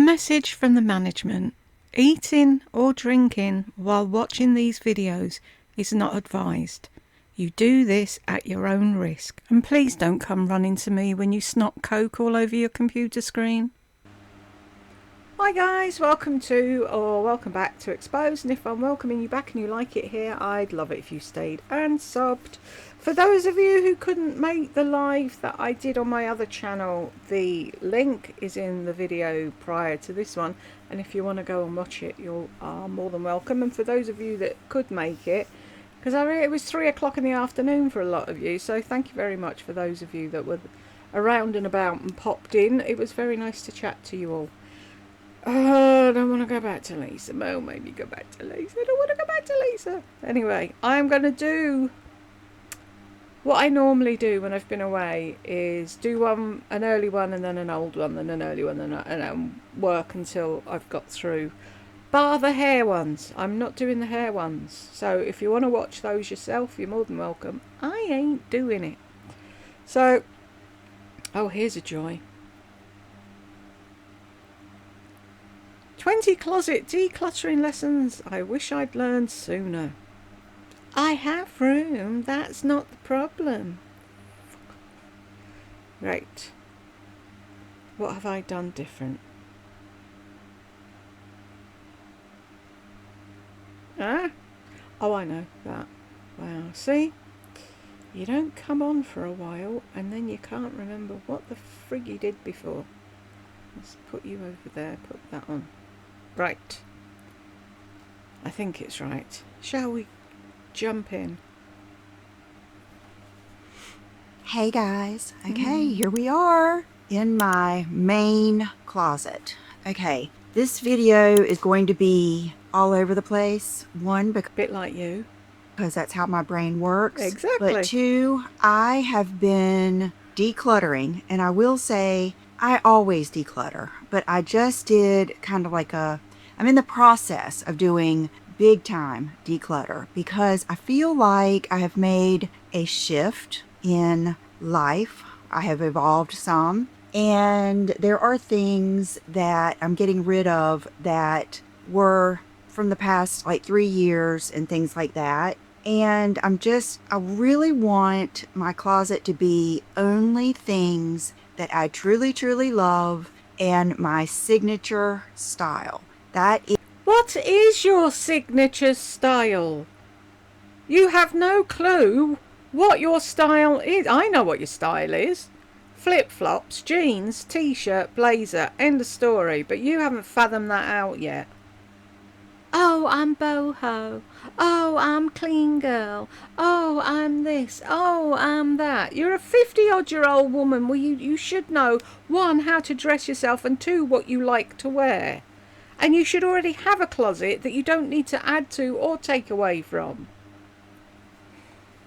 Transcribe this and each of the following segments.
message from the management: eating or drinking while watching these videos is not advised. You do this at your own risk. And please don't come running to me when you snot coke all over your computer screen. Hi guys, welcome back to Exposed, and if I'm welcoming you back and you like it here, I'd love it if you stayed and subbed. For those of you who couldn't make the live that I did on my other channel, the link is in the video prior to this one, and if you want to go and watch it, you are more than welcome. And for those of you that could make it, because it was 3 o'clock in the afternoon for a lot of you, so thank you very much for those of you that were around and about and popped in. It was very nice to chat to you all. I don't want to go back to Lisa. Well, maybe go back to Lisa. I don't want to go back to Lisa. Anyway, I'm going to do what I normally do when I've been away, is do an early one and then an old one, then an early one, and work until I've got through. Bar the hair ones. I'm not doing the hair ones. So if you want to watch those yourself, you're more than welcome. I ain't doing it. So, oh, here's a joy. 20 closet decluttering lessons I wish I'd learned sooner. I have room, that's not the problem. Right. What have I done different? Ah? Oh, I know that. Wow, see? You don't come on for a while and then you can't remember what the frig you did before. Let's put you over there, put that on. Right. I think it's right. Shall we jump in? Hey guys. Okay, here we are in my main closet. Okay, this video is going to be all over the place. One, because Bit like you. That's how my brain works. Exactly. But two, I have been decluttering, and I will say I always declutter, but I just did kind of like I'm in the process of doing big time declutter because I feel like I have made a shift in life. I have evolved some, and there are things that I'm getting rid of that were from the past like 3 years and things like that. And I really want my closet to be only things that I truly, truly love and my signature style. What is your signature style? You have no clue what your style is. I know what your style is. Flip-flops, jeans, t-shirt, blazer, end of story. But you haven't fathomed that out yet. Oh, I'm boho. Oh, I'm clean girl. Oh, I'm this. Oh, I'm that. You're a 50-odd-year-old woman. Well, you should know, 1, how to dress yourself, and 2, what you like to wear. And you should already have a closet that you don't need to add to or take away from.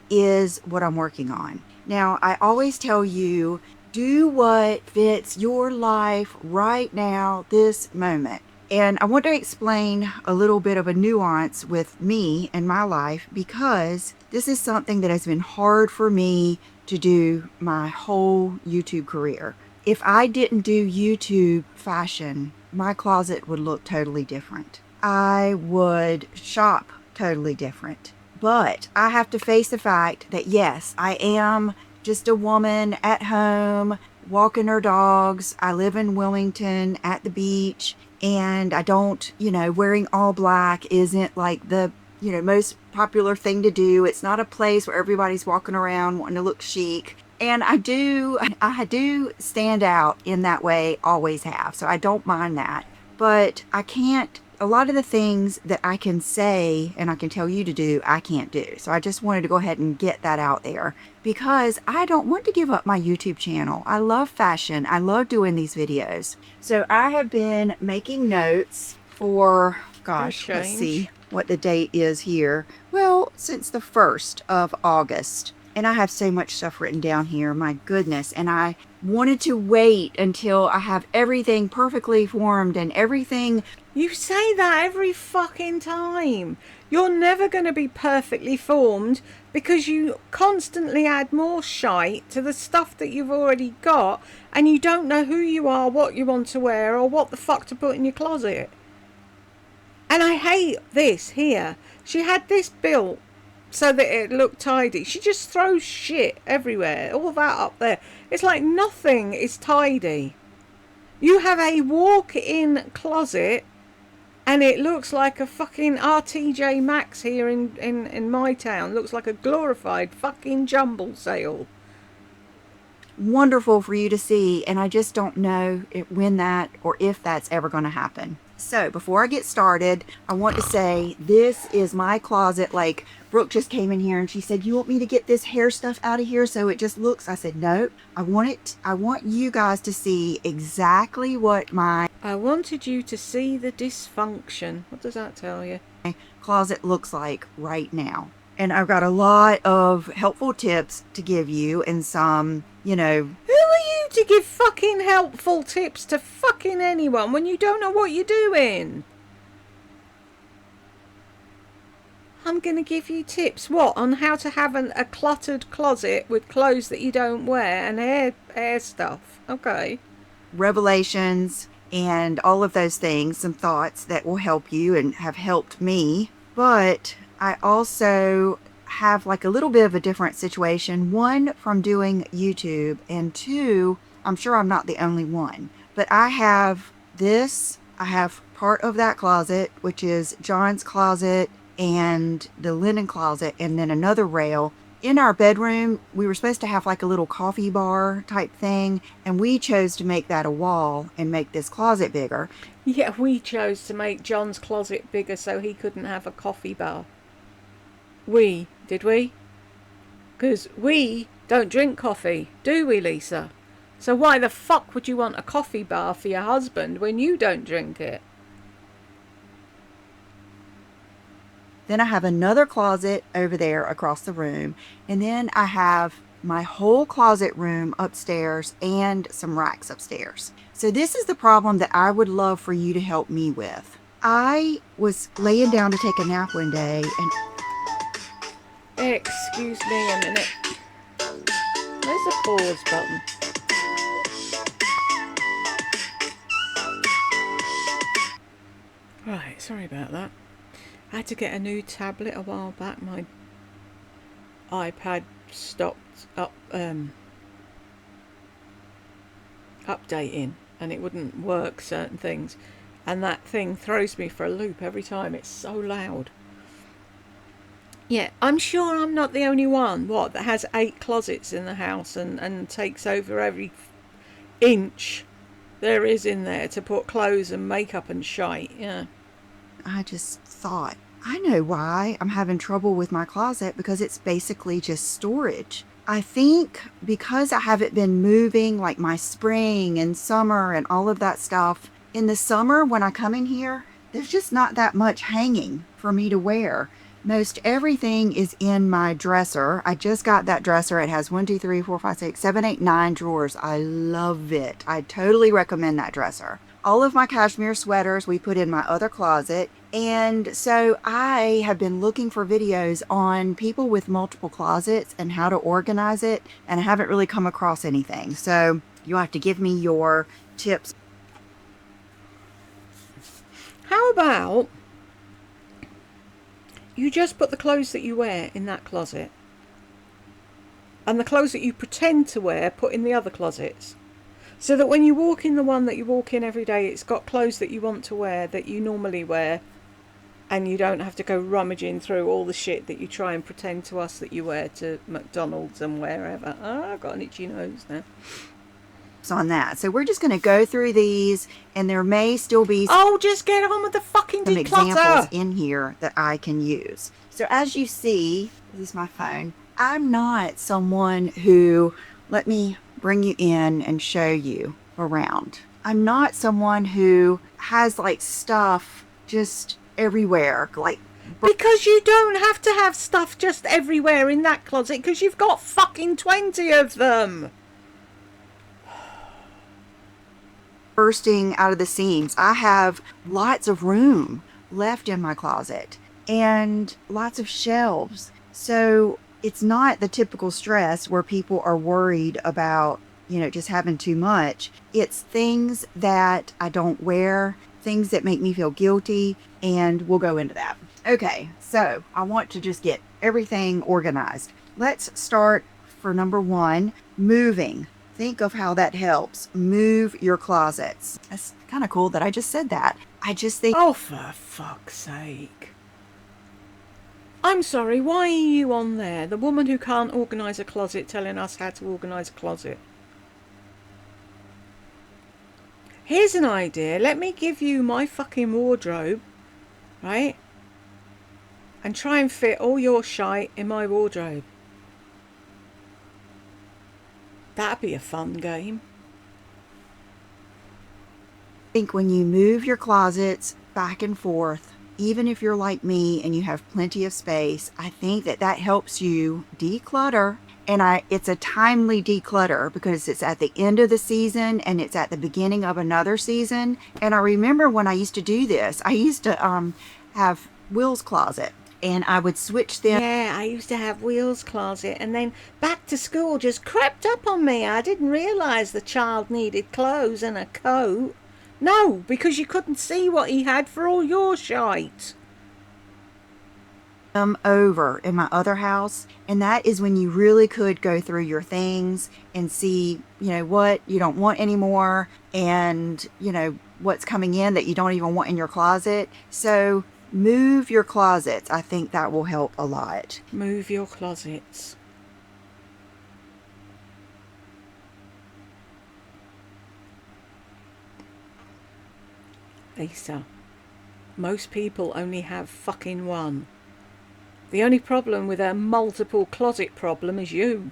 Is what I'm working on. Now, I always tell you, do what fits your life right now, this moment. And I want to explain a little bit of a nuance with me and my life, because this is something that has been hard for me to do my whole YouTube career. If I didn't do YouTube fashion, my closet would look totally different. I would shop totally different. But I have to face the fact that yes, I am just a woman at home walking her dogs. I live in Wilmington at the beach, and I don't, wearing all black isn't like the, most popular thing to do. It's not a place where everybody's walking around wanting to look chic. And I do stand out in that way, always have. So I don't mind that. But a lot of the things that I can say and I can tell you to do, I can't do. So I just wanted to go ahead and get that out there because I don't want to give up my YouTube channel. I love fashion. I love doing these videos. So I have been making notes for, gosh, let's see what the date is here. Well, since the 1st of August. And I have so much stuff written down here, my goodness. And I wanted to wait until I have everything perfectly formed and everything. You say that every fucking time. You're never going to be perfectly formed because you constantly add more shite to the stuff that you've already got, and you don't know who you are, what you want to wear, or what the fuck to put in your closet. And I hate this here. She had this built so that it looked tidy. She just throws shit everywhere, all that up there. It's like nothing is tidy. You have a walk-in closet and it looks like a fucking RTJ Maxx here in my town. Looks like a glorified fucking jumble sale. Wonderful for you to see, and I just don't know when that or if that's ever going to happen. So before I get started, I want to say this is my closet. Like, Brooke just came in here and she said, you want me to get this hair stuff out of here so it just looks? I said, no, I want you guys to see exactly what my I wanted you to see the dysfunction. What does that tell you? closet looks like right now. And I've got a lot of helpful tips to give you and some, Who are you to give fucking helpful tips to fucking anyone when you don't know what you're doing? I'm going to give you tips, what, on how to have a cluttered closet with clothes that you don't wear and hair stuff. Okay. revelations and all of those things, some thoughts that will help you and have helped me. But I also have like a little bit of a different situation. One, from doing YouTube, and two, I'm sure I'm not the only one, but I have part of that closet, which is John's closet and the linen closet, and then another rail. In our bedroom, we were supposed to have like a little coffee bar type thing, and we chose to make that a wall and make this closet bigger. Yeah, we chose to make John's closet bigger so he couldn't have a coffee bar. Did we? Because we don't drink coffee, do we, Lisa? So why the fuck would you want a coffee bar for your husband when you don't drink it? Then I have another closet over there across the room. And then I have my whole closet room upstairs and some racks upstairs. So this is the problem that I would love for you to help me with. I was laying down to take a nap one day and... Excuse me a minute. Where's the pause button? Right, sorry about that. I had to get a new tablet a while back. My iPad stopped updating and it wouldn't work certain things. And that thing throws me for a loop every time. It's so loud. Yeah, I'm sure I'm not the only one, that has 8 closets in the house and takes over every inch there is in there to put clothes and makeup and shite, yeah. I just thought, I know why I'm having trouble with my closet, because it's basically just storage. I think because I haven't been moving like my spring and summer and all of that stuff. In the summer when I come in here, there's just not that much hanging for me to wear. Most everything is in my dresser. I just got that dresser. It has 1, 2, 3, 4, 5, 6, 7, 8, 9 drawers. I love it. I totally recommend that dresser. All of my cashmere sweaters we put in my other closet. And so I have been looking for videos on people with multiple closets and how to organize it, and I haven't really come across anything. So you'll have to give me your tips. How about you just put the clothes that you wear in that closet, and the clothes that you pretend to wear put in the other closets, so that when you walk in the one that you walk in every day, it's got clothes that you want to wear, that you normally wear, and you don't have to go rummaging through all the shit that you try and pretend to us that you wear to McDonald's and wherever. Oh, I've got an itchy nose now. On that. So we're just going to go through these, and there may still be just get on with the fucking some declutter. examples in here that I can use. So as you see, this is my phone. I'm not someone who, let me bring you in and show you around. I'm not someone who has like stuff just everywhere, like, because you don't have to have stuff just everywhere in that closet, because you've got fucking 20 of them. bursting out of the seams. I have lots of room left in my closet. and lots of shelves. So it's not the typical stress where people are worried about, just having too much. It's things that I don't wear, things that make me feel guilty, and we'll go into that. Okay, so I want to just get everything organized. Let's start for number 1, moving. Think of how that helps. Move your closets. That's kind of cool that I just said that. I just think... Oh, for fuck's sake. I'm sorry, why are you on there? The woman who can't organise a closet telling us how to organise a closet. Here's an idea. Let me give you my fucking wardrobe, right? And try and fit all your shite in my wardrobe. That'd be a fun game. I think when you move your closets back and forth, even if you're like me and you have plenty of space, I think that helps you declutter. And it's a timely declutter because it's at the end of the season and it's at the beginning of another season. And I remember when I used to do this, I used to have Will's closet. And I would switch them. Yeah, I used to have Will's closet, and then back to school just crept up on me. I didn't realise the child needed clothes and a coat. No, because you couldn't see what he had for all your shite. Over in my other house, and that is when you really could go through your things and see, what you don't want anymore, and what's coming in that you don't even want in your closet. So move your closets. I think that will help a lot. Move your closets. Lisa, most people only have fucking one. The only problem with a multiple closet problem is you.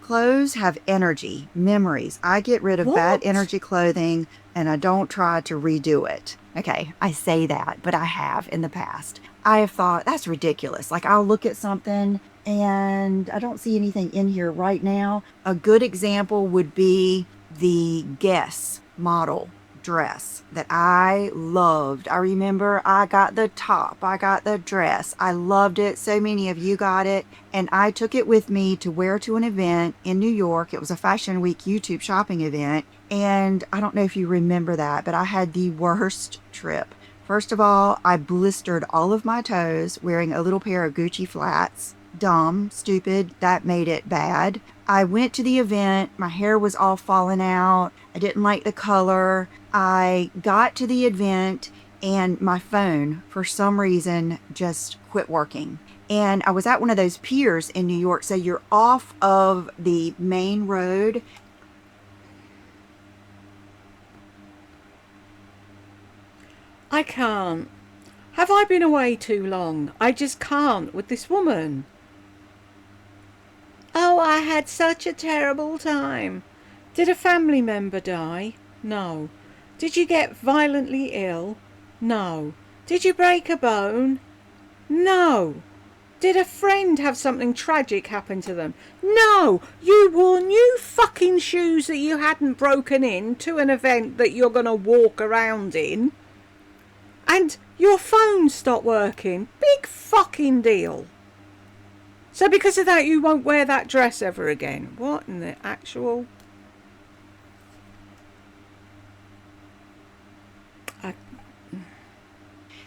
Clothes have energy, memories. I get rid of bad energy clothing and I don't try to redo it. Okay, I say that, but I have in the past. I have thought, that's ridiculous. Like, I'll look at something and I don't see anything in here right now. A good example would be the Guess model dress that I loved. I remember I got the top, I got the dress. I loved it. So many of you got it. And I took it with me to wear to an event in New York. It was a Fashion Week YouTube shopping event. And I don't know if you remember that, but I had the worst trip. First of all, I blistered all of my toes wearing a little pair of Gucci flats. Dumb, stupid, that made it bad. I went to the event, my hair was all falling out, I didn't like the color. I got to the event and my phone, for some reason, just quit working. And I was at one of those piers in New York, so you're off of the main road. I can't. Have I been away too long? I just can't with this woman. Oh, I had such a terrible time. Did a family member die? No. Did you get violently ill? No. Did you break a bone? No. Did a friend have something tragic happen to them? No. You wore new fucking shoes that you hadn't broken in to an event that you're going to walk around in. And your phone stopped working. Big fucking deal. So because of that, you won't wear that dress ever again. What in the actual...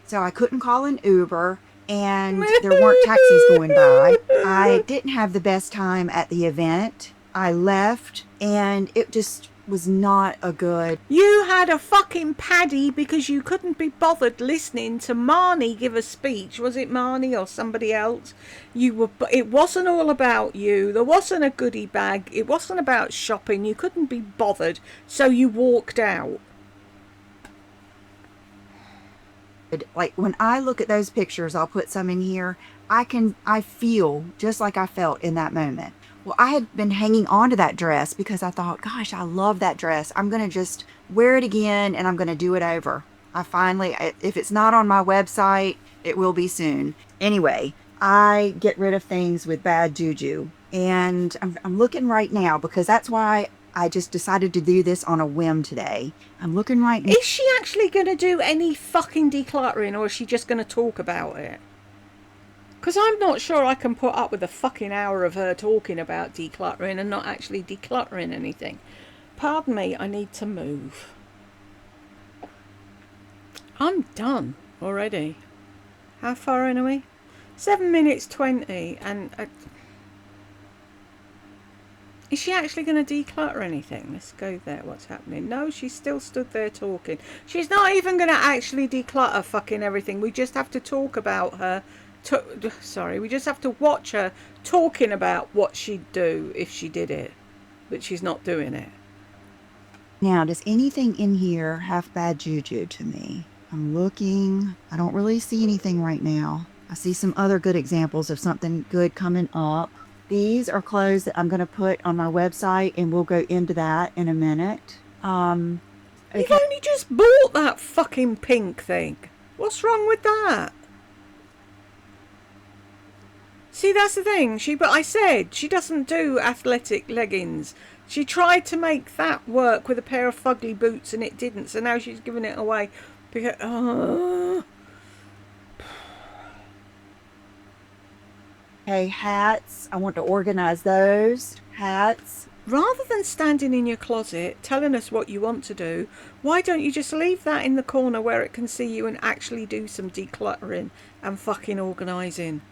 So I couldn't call an Uber and there weren't taxis going by. I didn't have the best time at the event. I left and it just was not a good... You had a fucking paddy because you couldn't be bothered listening to Marnie give a speech. Was it Marnie or somebody else? It wasn't all about you. There wasn't a goodie bag. It wasn't about shopping. You couldn't be bothered, so you walked out. Like, when I look at those pictures, I'll put some in here, I feel just like I felt in that moment. Well, I had been hanging on to that dress because I thought, gosh, I love that dress. I'm going to just wear it again and I'm going to do it over. If it's not on my website, it will be soon. Anyway, I get rid of things with bad juju. And I'm looking right now because that's why I just decided to do this on a whim today. I'm looking right now. Is she actually going to do any fucking decluttering, or is she just going to talk about it? Because I'm not sure I can put up with a fucking hour of her talking about decluttering and not actually decluttering anything. Pardon me, I need to move. I'm done already. How far in are we? 7 minutes 20, and is she actually going to declutter anything? Let's go there. What's happening? No, she's still stood there talking. She's not even going to actually declutter fucking everything. We just have to talk about her. We just have to watch her talking about what she'd do if she did it, but she's not doing it. Now, does anything in here have bad juju to me? I'm looking. I don't really see anything right now. I see some other good examples of something good coming up. These are clothes that I'm going to put on my website, and we'll go into that in a minute. Okay. You've only just bought that fucking pink thing. What's wrong with that? See, that's the thing. But I said she doesn't do athletic leggings. She tried to make that work with a pair of fugly boots, and it didn't. So now she's giving it away because. Okay, hats. I want to organize those. Hats. Rather than standing in your closet telling us what you want to do, why don't you just leave that in the corner where it can see you and actually do some decluttering and fucking organising?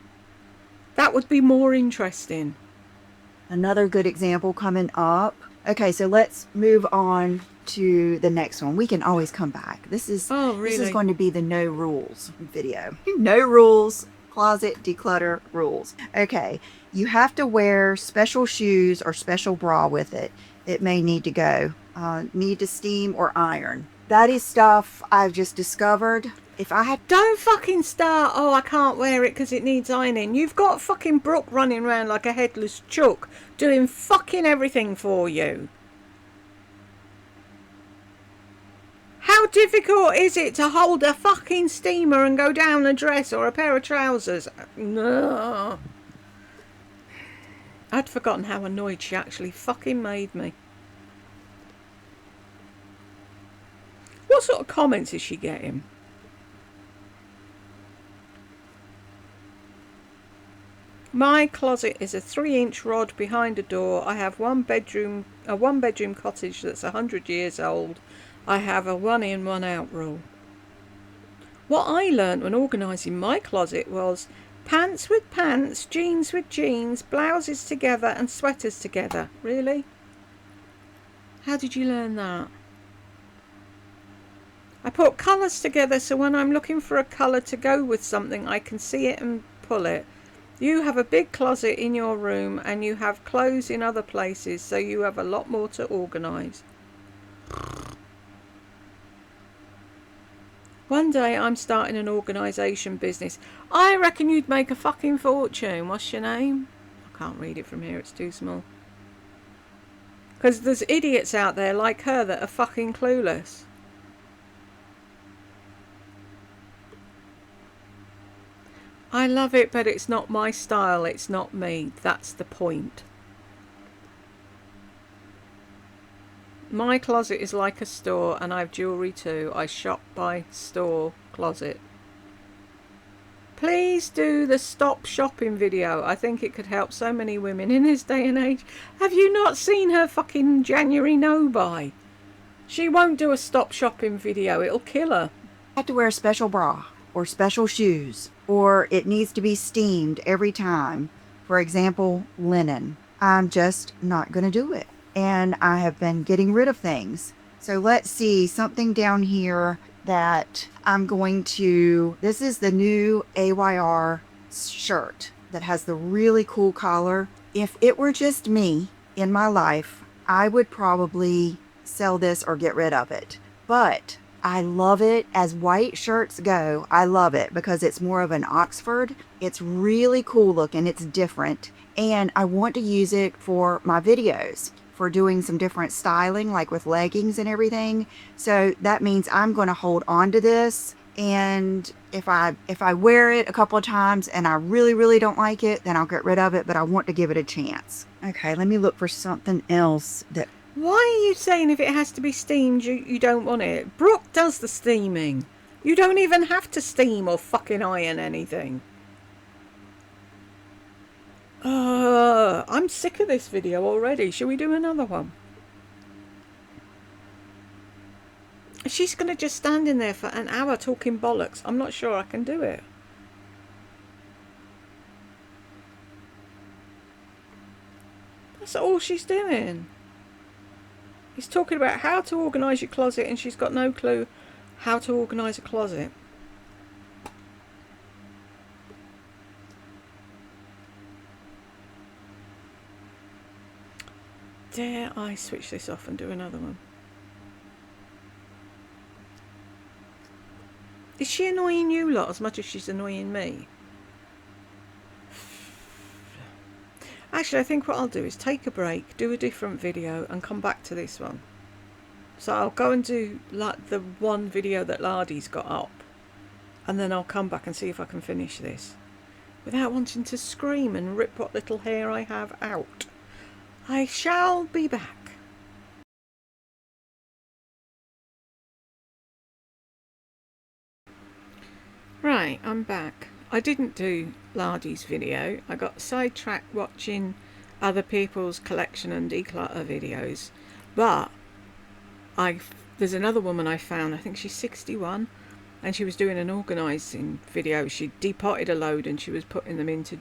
That would be more interesting. Another good example coming up. Okay, so let's move on to the next one. We can always come back. This is going to be the no rules video. No rules. Closet declutter rules. Okay, you have to wear special shoes or special bra with it. It may need to go. Need to steam or iron. That is stuff I've just discovered. If I had... Don't fucking start, oh, I can't wear it because it needs ironing. You've got fucking Brooke running around like a headless chook doing fucking everything for you. How difficult is it to hold a fucking steamer and go down a dress or a pair of trousers? No. I'd forgotten how annoyed she actually fucking made me. What sort of comments is she getting? My closet is a 3-inch rod behind a door. I have a one bedroom cottage that's 100 years old. I have a 1 in, 1 out rule. What I learnt when organising my closet was pants with pants, jeans with jeans, blouses together and sweaters together. Really? How did you learn that? I put colours together so when I'm looking for a colour to go with something I can see it and pull it. You have a big closet in your room and you have clothes in other places, so you have a lot more to organise. One day I'm starting an organisation business. I reckon you'd make a fucking fortune. What's your name? I can't read it from here, it's too small. Because there's idiots out there like her that are fucking clueless. I love it, but it's not my style, it's not me. That's the point. My closet is like a store, and I have jewellery too. I shop by store closet. Please do the stop shopping video. I think it could help so many women in this day and age. Have you not seen her fucking January no-buy? She won't do a stop shopping video. It'll kill her. I have to wear a special bra or special shoes, or it needs to be steamed every time. For example, linen. I'm just not going to do it. And I have been getting rid of things. So let's see, something down here that I'm going to... This is the new AYR shirt that has the really cool collar. If it were just me in my life, I would probably sell this or get rid of it. But I love it. As white shirts go, I love it because it's more of an Oxford. It's really cool looking. It's different. And I want to use it for my videos, for doing some different styling, like with leggings and everything. So that means I'm going to hold on to this. And if I wear it a couple of times and I really, really don't like it, then I'll get rid of it. But I want to give it a chance. Okay, let me look for something else that... Why are you saying if it has to be steamed, you don't want it? Brooke does the steaming. You don't even have to steam or fucking iron anything. I'm sick of this video already. Shall we do another one? She's going to just stand in there for an hour talking bollocks. I'm not sure I can do it. That's all she's doing. He's talking about how to organise your closet, and she's got no clue how to organise a closet. Dare I switch this off and do another one? Is she annoying you lot as much as she's annoying me? Actually, I think what I'll do is take a break, do a different video, and come back to this one. So I'll go and do like the one video that Lardy's got up, and then I'll come back and see if I can finish this without wanting to scream and rip what little hair I have out. I shall be back. Right, I'm back. I didn't do Lardy's video. I got sidetracked watching other people's collection and declutter videos. But there's another woman I found, I think she's 61, and she was doing an organising video. She depotted a load and she was putting them into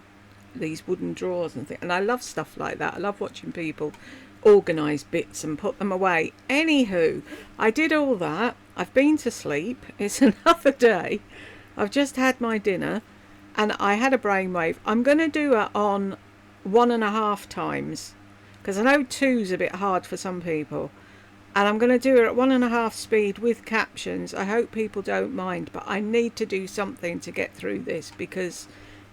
these wooden drawers and things. And I love stuff like that. I love watching people organise bits and put them away. Anywho, I did all that. I've been to sleep. It's another day. I've just had my dinner and I had a brainwave. I'm going to do it on 1.5 times because I know 2's a bit hard for some people. And I'm going to do it at 1.5 speed with captions. I hope people don't mind, but I need to do something to get through this because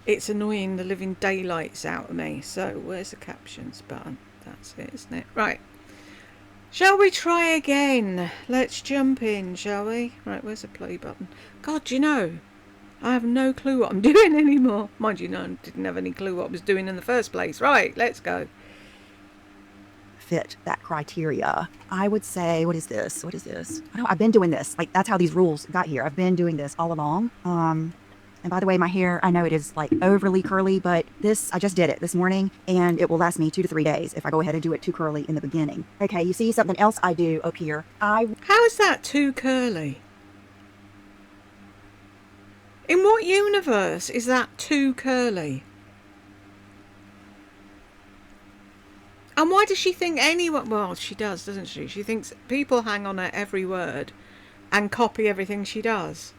it's annoying the living daylights out of me. So where's the captions button? That's it, isn't it? Right. Shall we try again? Let's jump in, shall we? Right, where's the play button? God, you know, I have no clue what I'm doing anymore. Mind you, no, I didn't have any clue what I was doing in the first place. Right, let's go. Fit that criteria. I would say, what is this? What is this? I know I've been doing this. Like, that's how these rules got here. I've been doing this all along. And by the way, my hair, I know it is like overly curly, but I just did it this morning and it will last me 2 to 3 days if I go ahead and do it too curly in the beginning. Okay, you see something else I do up here. How is that too curly? In what universe is that too curly? And why does she think anyone... Well, she does, doesn't she? She thinks people hang on her every word and copy everything she does.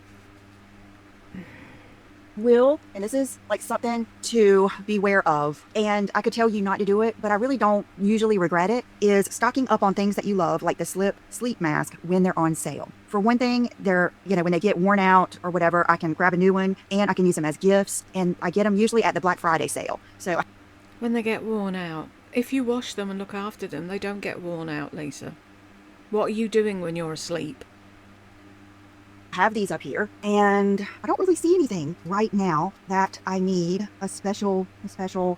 And this is like something to beware of, and I could tell you not to do it, but I really don't usually regret it, is stocking up on things that you love, like the sleep mask when they're on sale. For one thing, they're, when they get worn out or whatever, I can grab a new one and I can use them as gifts, and I get them usually at the Black Friday sale. So when they get worn out, if you wash them and look after them, they don't get worn out, Lisa. What are you doing when you're asleep? Have these up here, and I don't really see anything right now that I need a special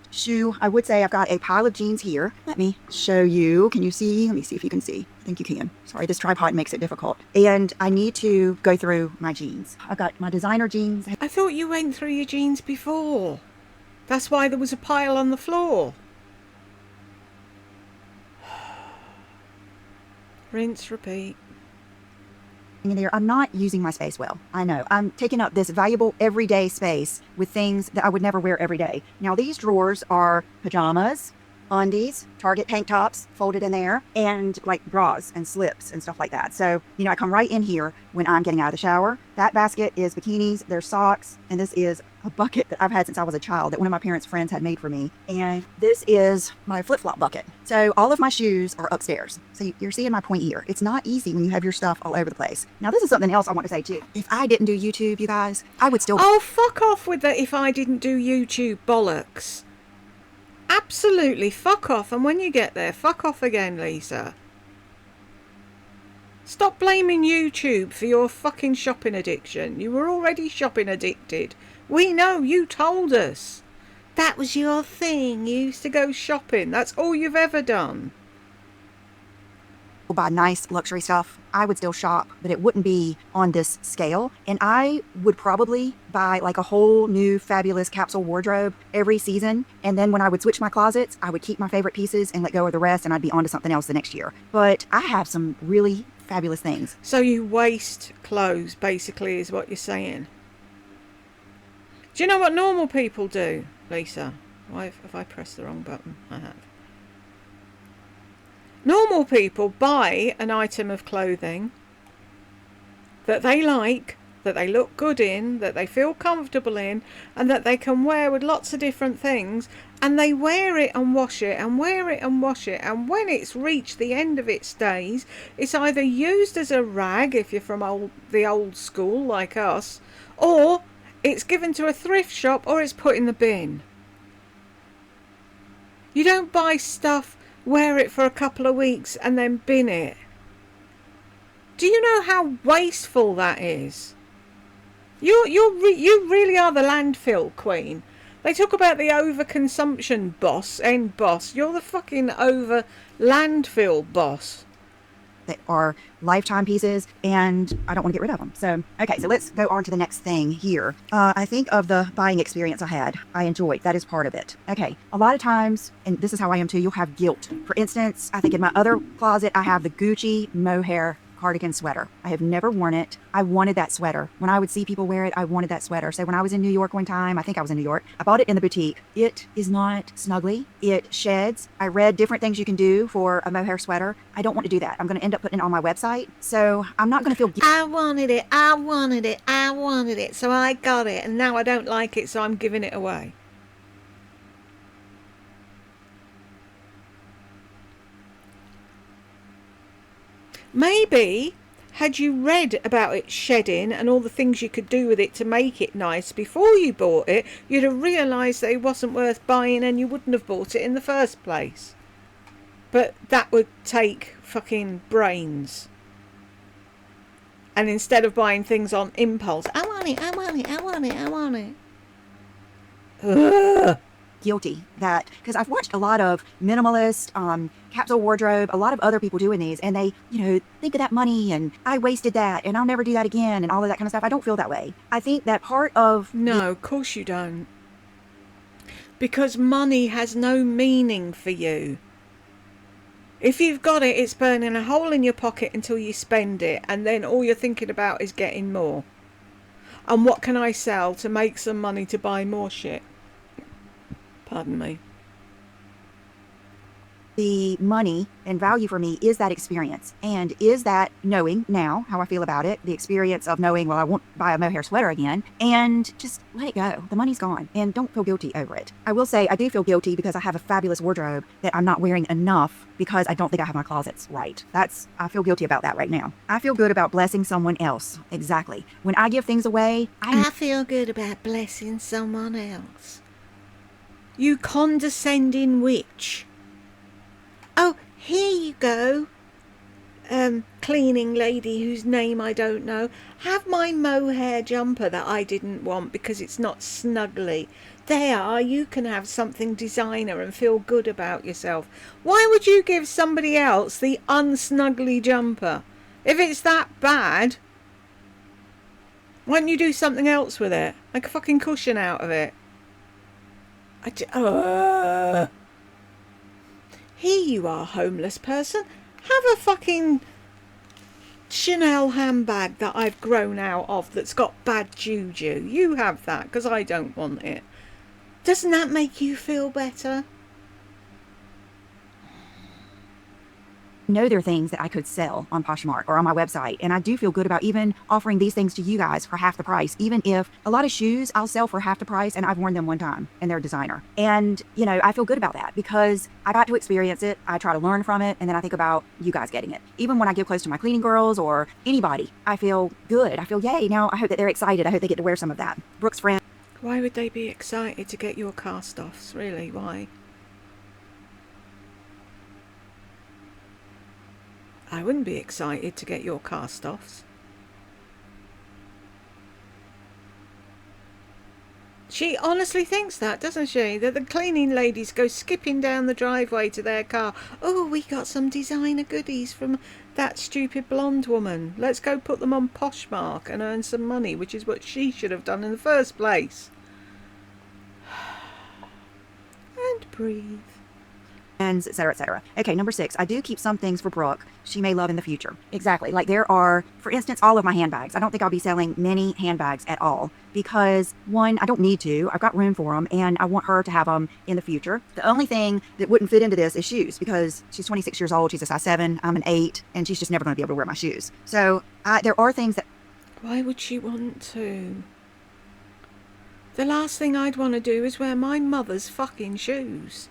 shoe. I would say I've got a pile of jeans here. Let me show you. Can you see? Let me see if you can see. I think you can. Sorry, this tripod makes it difficult. And I need to go through my jeans. I've got my designer jeans. I thought you went through your jeans before. That's why there was a pile on the floor. Rinse, repeat. In there, I'm not using my space well. I know. I'm taking up this valuable everyday space with things that I would never wear every day. Now, these drawers are pajamas, undies, Target tank tops folded in there, and like bras and slips and stuff like that. So, I come right in here when I'm getting out of the shower. That basket is bikinis, there's socks, and this is a bucket that I've had since I was a child that one of my parents' friends had made for me. And this is my flip-flop bucket. So all of my shoes are upstairs. So you're seeing my point here. It's not easy when you have your stuff all over the place. Now, this is something else I want to say too. If I didn't do YouTube, you guys, I would still... Oh, fuck off with the if I didn't do YouTube bollocks. Absolutely, fuck off. And when you get there, fuck off again, Lisa. Stop blaming YouTube for your fucking shopping addiction. You were already shopping addicted. We know, you told us. That was your thing. You used to go shopping. That's all you've ever done. buy nice luxury stuff, I would still shop, but it wouldn't be on this scale. And I would probably buy like a whole new fabulous capsule wardrobe every season. And then when I would switch my closets, I would keep my favorite pieces and let go of the rest, and I'd be on to something else the next year. But I have some really fabulous things. So you waste clothes, basically, is what you're saying. Do you know what normal people do, Lisa? Why have I pressed the wrong button? I have. Normal people buy an item of clothing that they like, that they look good in, that they feel comfortable in, and that they can wear with lots of different things, and they wear it and wash it and wear it and wash it, and when it's reached the end of its days, it's either used as a rag, if you're from the old school like us, or it's given to a thrift shop, or it's put in the bin. You don't buy stuff, wear it for a couple of weeks, and then bin it. Do you know how wasteful that is? You really are the landfill queen. They talk about the overconsumption end boss. You're the fucking over landfill boss. That are lifetime pieces, and I don't want to get rid of them. So, okay, so let's go on to the next thing here. I think of the buying experience I enjoyed. That is part of it. Okay, a lot of times, and this is how I am too, you'll have guilt. For instance, I think in my other closet, I have the Gucci mohair cardigan sweater. I have never worn it. I wanted that sweater. When I would see people wear it, I wanted that sweater. So when I was in New York one time, I think I was in New York, I bought it in the boutique. It is not snuggly. It sheds. I read different things you can do for a mohair sweater. I don't want to do that. I'm going to end up putting it on my website. So I'm not going to feel guilty. I wanted it, so I got it, and now I don't like it, so I'm giving it away. Maybe, had you read about it shedding and all the things you could do with it to make it nice before you bought it, you'd have realised that it wasn't worth buying and you wouldn't have bought it in the first place. But that would take fucking brains. And instead of buying things on impulse, I want it. Ugh. Guilty that, because I've watched a lot of minimalist capsule wardrobe, a lot of other people doing these, and they, think of that money and I wasted that and I'll never do that again and all of that kind of stuff. I don't feel that way. I think that part of No, of course you don't. Because money has no meaning for you. If you've got it, it's burning a hole in your pocket until you spend it, and then all you're thinking about is getting more. And what can I sell to make some money to buy more shit? Pardon me. The money and value for me is that experience, and is that knowing now how I feel about it, the experience of knowing, well, I won't buy a mohair sweater again, and just let it go. The money's gone, and don't feel guilty over it. I will say I do feel guilty because I have a fabulous wardrobe that I'm not wearing enough because I don't think I have my closets right. I feel guilty about that right now. I feel good about blessing someone else. Exactly. When I give things away, I feel good about blessing someone else. You condescending witch. Oh, here you go, cleaning lady whose name I don't know. Have my mohair jumper that I didn't want because it's not snuggly. There, you can have something designer and feel good about yourself. Why would you give somebody else the unsnuggly jumper? If it's that bad, why don't you do something else with it? Make a fucking cushion out of it. Here you are, homeless person. Have a fucking Chanel handbag that I've grown out of that's got bad juju. You have that, because I don't want it. Doesn't that make you feel better? Know there are things that I could sell on Poshmark or on my website, and I do feel good about even offering these things to you guys for half the price, even if a lot of shoes I'll sell for half the price and I've worn them one time and they're designer. And I feel good about that because I got to experience it. I try to learn from it, and then I think about you guys getting it. Even when I give clothes to my cleaning girls or anybody, I feel good. I feel yay. Now I hope that they're excited. I hope they get to wear some of that. Brooke's friend. Why would they be excited to get your cast-offs? Really, why? I wouldn't be excited to get your cast-offs. She honestly thinks that, doesn't she? That the cleaning ladies go skipping down the driveway to their car. Oh, we got some designer goodies from that stupid blonde woman. Let's go put them on Poshmark and earn some money, which is what she should have done in the first place. And breathe. Et cetera, et cetera. Okay, number 6, I do keep some things for Brooke she may love in the future. Exactly. Like there are, for instance, all of my handbags. I don't think I'll be selling many handbags at all because, one, I don't need to. I've got room for them and I want her to have them in the future. The only thing that wouldn't fit into this is shoes because she's 26 years old. She's a size 7. I'm an 8 and she's just never going to be able to wear my shoes. So there are things that... Why would she want to? The last thing I'd want to do is wear my mother's fucking shoes.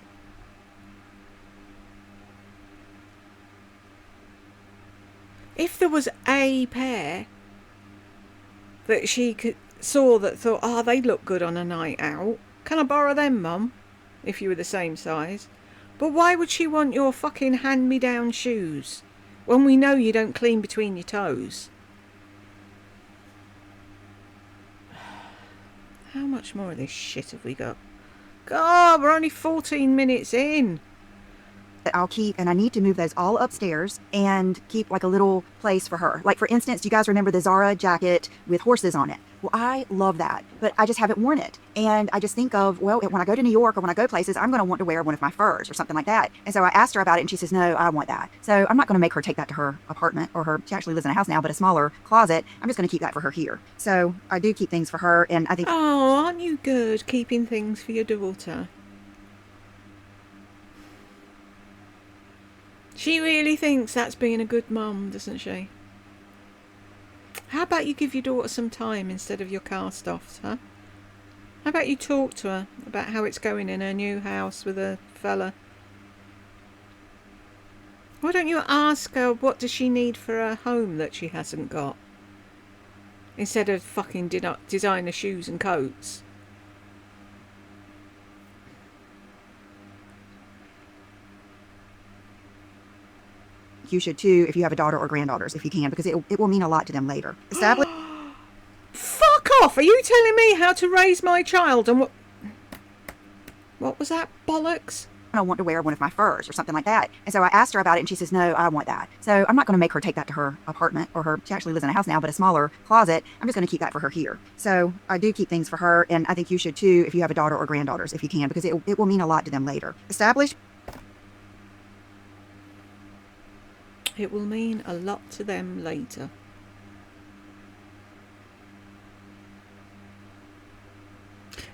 If there was a pair that she saw that thought, oh, they look good on a night out, can I borrow them, Mum? If you were the same size. But why would she want your fucking hand-me-down shoes when we know you don't clean between your toes? How much more of this shit have we got? God, we're only 14 minutes in. That I'll keep, and I need to move those all upstairs and keep like a little place for her. Like for instance, you guys remember the Zara jacket with horses on it? Well, I love that, but I just haven't worn it. And I just think of, well, when I go to New York or when I go places, I'm going to want to wear one of my furs or something like that. And so I asked her about it and she says, no, I want that. So I'm not going to make her take that to her apartment or she actually lives in a house now, but a smaller closet. I'm just going to keep that for her here. So I do keep things for her. And I think, oh, aren't you good keeping things for your daughter? She really thinks that's being a good mum, doesn't she? How about you give your daughter some time instead of your cast-offs, huh? How about you talk to her about how it's going in her new house with a fella? Why don't you ask her what does she need for her home that she hasn't got? Instead of fucking designer shoes and coats. you should too if you have a daughter or granddaughters, if you can, because it will mean a lot to them later. Establish. Fuck off! Are you telling me how to raise my child? And what was that bollocks? I want to wear one of my furs or something like that. And so I asked her about it and she says, no, I want that. So I'm not going to make her take that to her apartment or she actually lives in a house now, but a smaller closet. I'm just going to keep that for her here. So I do keep things for her. And I think you should too if you have a daughter or granddaughters, if you can, because it will mean a lot to them later. Establish. It will mean a lot to them later.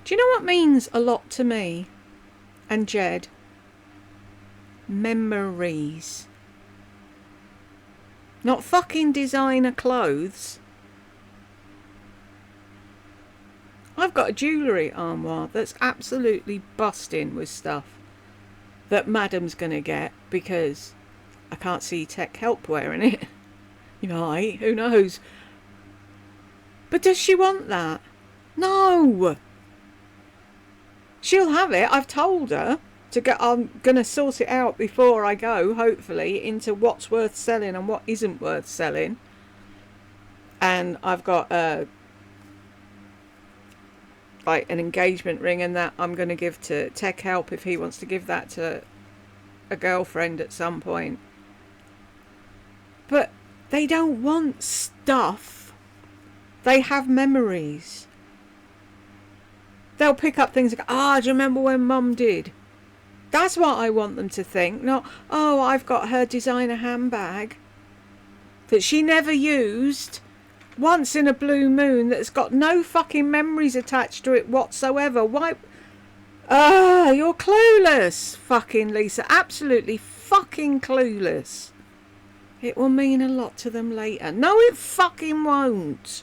Do you know what means a lot to me and Jed? Memories. Not fucking designer clothes. I've got a jewellery armoire that's absolutely busting with stuff that Madam's gonna get because I can't see Tech Help wearing it. You might, who knows? But does she want that? No! She'll have it. I've told her to get. I'm gonna sort it out before I go, hopefully, into what's worth selling and what isn't worth selling. And I've got like an engagement ring and that I'm gonna give to Tech Help if he wants to give that to a girlfriend at some point. But they don't want stuff. They have memories. They'll pick up things like, do you remember when Mum did? That's what I want them to think. Not, oh, I've got her designer handbag that she never used once in a blue moon that's got no fucking memories attached to it whatsoever. Why? You're clueless, fucking Lisa. Absolutely fucking clueless. It will mean a lot to them later. No, it fucking won't.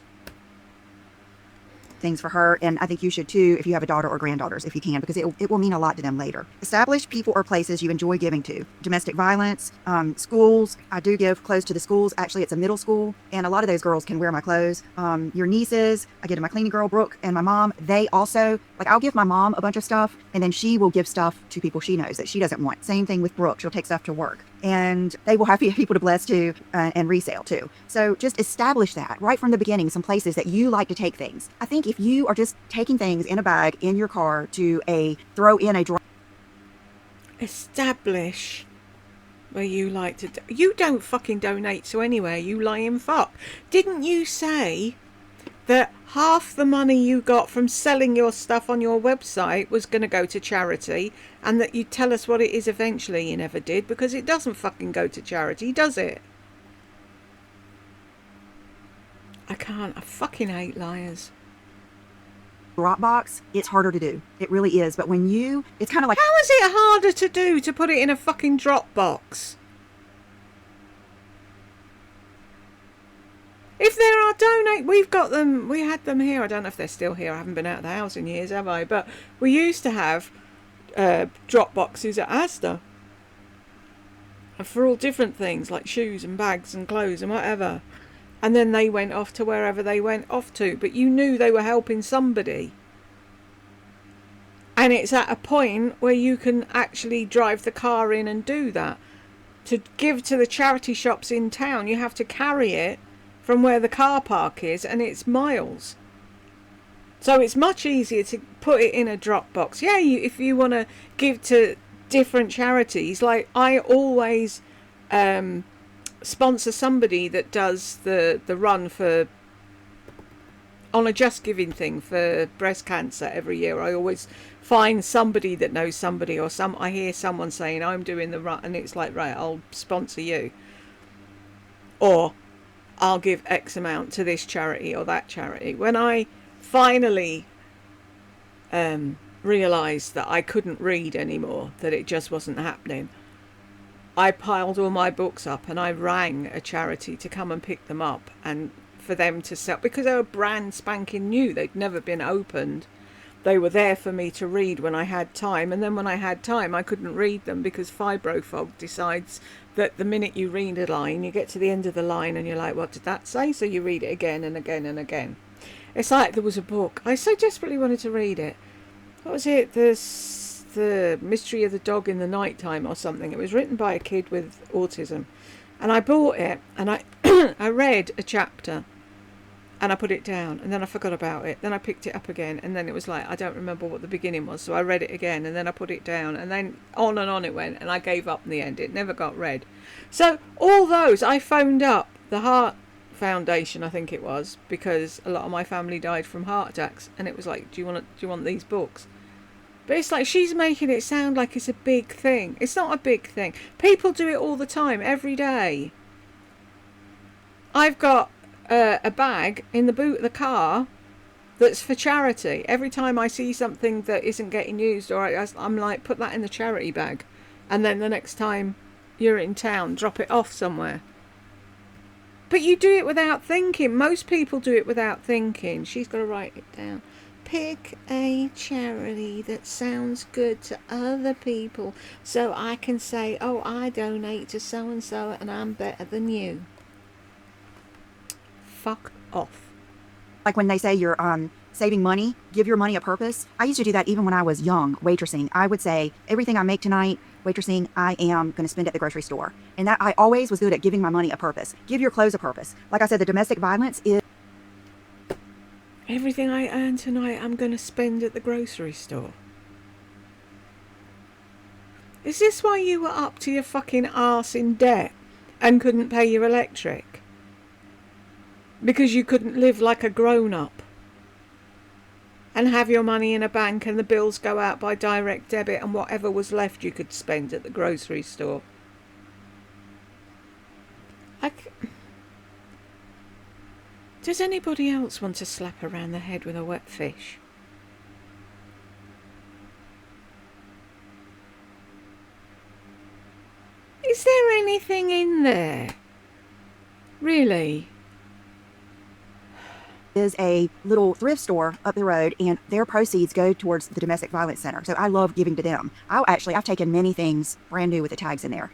Things for her, and I think you should too if you have a daughter or granddaughters, if you can, because it will mean a lot to them later. Establish people or places you enjoy giving to. Domestic violence, schools. I do give clothes to the schools. Actually, it's a middle school, and a lot of those girls can wear my clothes. Your nieces, I give to my cleaning girl, Brooke, and my mom. They also, like, I'll give my mom a bunch of stuff, and then she will give stuff to people she knows that she doesn't want. Same thing with Brooke. She'll take stuff to work. and they will have people to bless too, and resale too. So just establish that right from the beginning, some places that you like to take things. I think if you are just taking things in a bag in your car to throw in a establish where you like to... You don't fucking donate to anywhere, you lying fuck. Didn't you say that half the money you got from selling your stuff on your website was going to go to charity, and that you'd tell us what it is eventually? You never did, because it doesn't fucking go to charity, does it? I can't. I fucking hate liars. Dropbox, it's harder to do. It really is. But when it's kind of like... How is it harder to do to put it in a fucking Dropbox? If there are we've got them, we had them here. I don't know if they're still here. I haven't been out of the house in years, have I? But we used to have Dropboxes at Asda. And for all different things, like shoes and bags and clothes and whatever. And then they went off to wherever they went off to. But you knew they were helping somebody. And it's at a point where you can actually drive the car in and do that. To give to the charity shops in town, you have to carry it from where the car park is, and it's miles. So it's much easier to put it in a Dropbox. Yeah, if you want to give to different charities, like I always sponsor somebody that does the run for, on a Just Giving thing for breast cancer every year. I always find somebody that knows somebody, or I hear someone saying I'm doing the run, and it's like, right, I'll sponsor you, or I'll give X amount to this charity or that charity. When I finally realised that I couldn't read anymore, that it just wasn't happening, I piled all my books up and I rang a charity to come and pick them up and for them to sell, because they were brand spanking new. They'd never been opened. They were there for me to read when I had time, and then when I had time I couldn't read them because Fibrofog decides that the minute you read a line, you get to the end of the line and you're like, what did that say? So you read it again and again and again. It's like there was a book. I so desperately wanted to read it. What was it? The Mystery of the Dog in the Nighttime or something. It was written by a kid with autism. And I bought it and I I read a chapter and I put it down and then I forgot about it. Then I picked it up again and then it was like, I don't remember what the beginning was. So I read it again and then I put it down and then on and on it went, and I gave up in the end. It never got read. So all those, I phoned up the Heart Foundation, I think it was, because a lot of my family died from heart attacks, and it was like, do you want these books? But it's like, she's making it sound like it's a big thing. It's not a big thing. People do it all the time, every day. I've got a bag in the boot of the car that's for charity. Every time I see something that isn't getting used, or I'm like, put that in the charity bag, and then the next time you're in town, drop it off somewhere. But you do it without thinking. Most people do it without thinking. She's got to write it down. Pick a charity that sounds good to other people, so I can say, oh, I donate to so and so and I'm better than you. Fuck off. Like when they say you're saving money, give your money a purpose. I used to do that even when I was young, waitressing. I would say, everything I make tonight, waitressing, I am going to spend at the grocery store. And that I always was good at giving my money a purpose. Give your clothes a purpose. Like I said, the domestic violence is... Everything I earn tonight, I'm going to spend at the grocery store. Is this why you were up to your fucking arse in debt and couldn't pay your electric? Because you couldn't live like a grown-up and have your money in a bank and the bills go out by direct debit and whatever was left you could spend at the grocery store. Does anybody else want to slap around the head with a wet fish? Is there anything in there? Really? is a little thrift store up the road, and their proceeds go towards the domestic violence center. So I love giving to them. I've taken many things brand new with the tags in there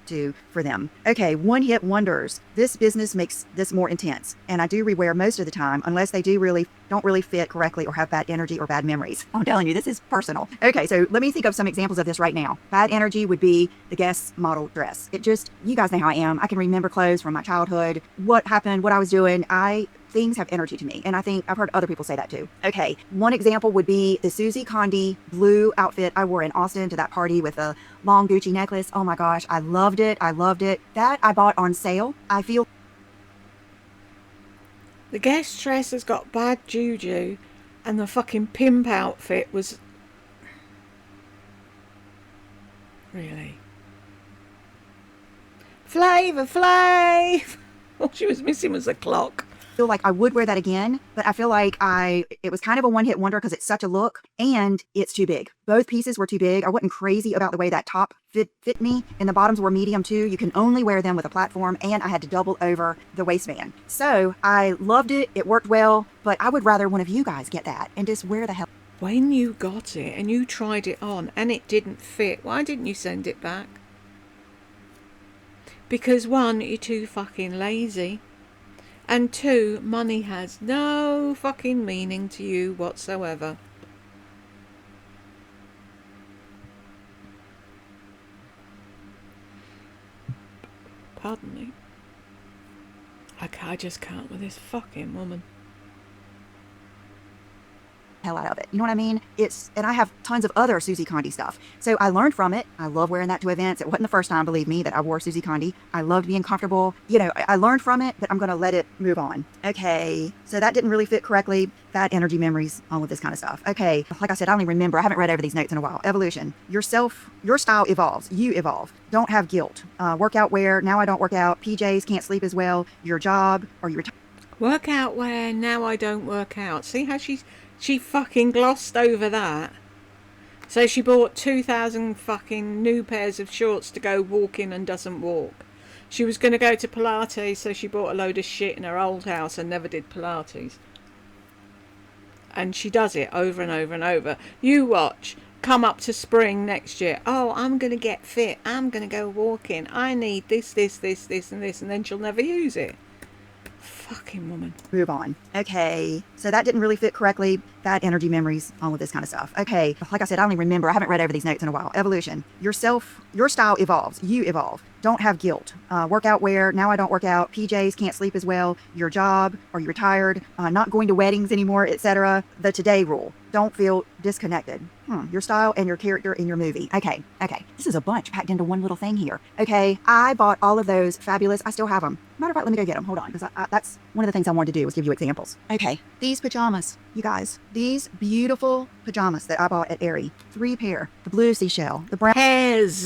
for them. Okay, one hit wonders. This business makes this more intense, and I do rewear most of the time unless they don't really fit correctly or have bad energy or bad memories. I'm telling you, this is personal. Okay, so let me think of some examples of this right now. Bad energy would be the Guess model dress. You guys know how I am. I can remember clothes from my childhood, what happened, what I was doing. Things have energy to me, and I think I've heard other people say that too. Okay, one example would be the Susie Condi blue outfit I wore in Austin to that party with a long Gucci necklace. Oh my gosh, I loved it. That I bought on sale. I feel The Guest dress has got bad juju, and the fucking pimp outfit was... Really? Flavor Flav! All she was missing was a clock. feel like I would wear that again, but I feel like it was kind of a one-hit wonder because it's such a look, and it's too big. Both pieces were too big. I wasn't crazy about the way that top fit me, and the bottoms were medium too. You can only wear them with a platform, and I had to double over the waistband. So I loved it. It worked well, but I would rather one of you guys get that and just wear the hell. When you got it and you tried it on and it didn't fit, why didn't you send it back? Because one, you're too fucking lazy. And two, money has no fucking meaning to you whatsoever. Pardon me. I just can't with this fucking woman. Hell out of it. You know what I mean? And I have tons of other Susie Condi stuff. So I learned from it. I love wearing that to events. It wasn't the first time, believe me, that I wore Susie Condi. I loved being comfortable. You know, I learned from it, but I'm going to let it move on. Okay. So that didn't really fit correctly. Bad energy memories, all of this kind of stuff. Okay. Like I said, I don't even remember. I haven't read over these notes in a while. Evolution. Your style evolves. You evolve. Don't have guilt. Workout wear. Now I don't work out. PJs, can't sleep as well. Your job or your Workout wear. Now I don't work out. See how she fucking glossed over that. So she bought 2,000 fucking new pairs of shorts to go walking and doesn't walk. She was going to go to Pilates, so she bought a load of shit in her old house and never did Pilates. And she does it over and over and over. You watch. Come up to spring next year. Oh, I'm going to get fit. I'm going to go walking. I need this, and this. And then she'll never use it. Fucking woman. Move on. Okay. So that didn't really fit correctly. Bad energy memories, all of this kind of stuff. Okay. Like I said, I don't even remember. I haven't read over these notes in a while. Evolution. Your style evolves. You evolve. Don't have guilt. Workout wear. Now I don't work out. PJs, can't sleep as well. Your job, or you're retired. Not going to weddings anymore, etc. The today rule. Don't feel disconnected. Your style and your character in your movie. Okay. This is a bunch packed into one little thing here. Okay. I bought all of those. Fabulous. I still have them. Matter of fact, let me go get them. Hold on. Because that's one of the things I wanted to do was give you examples. Okay. These pajamas, you guys. These beautiful pajamas that I bought at Aerie. 3 pair. The blue seashell. The brown. Pairs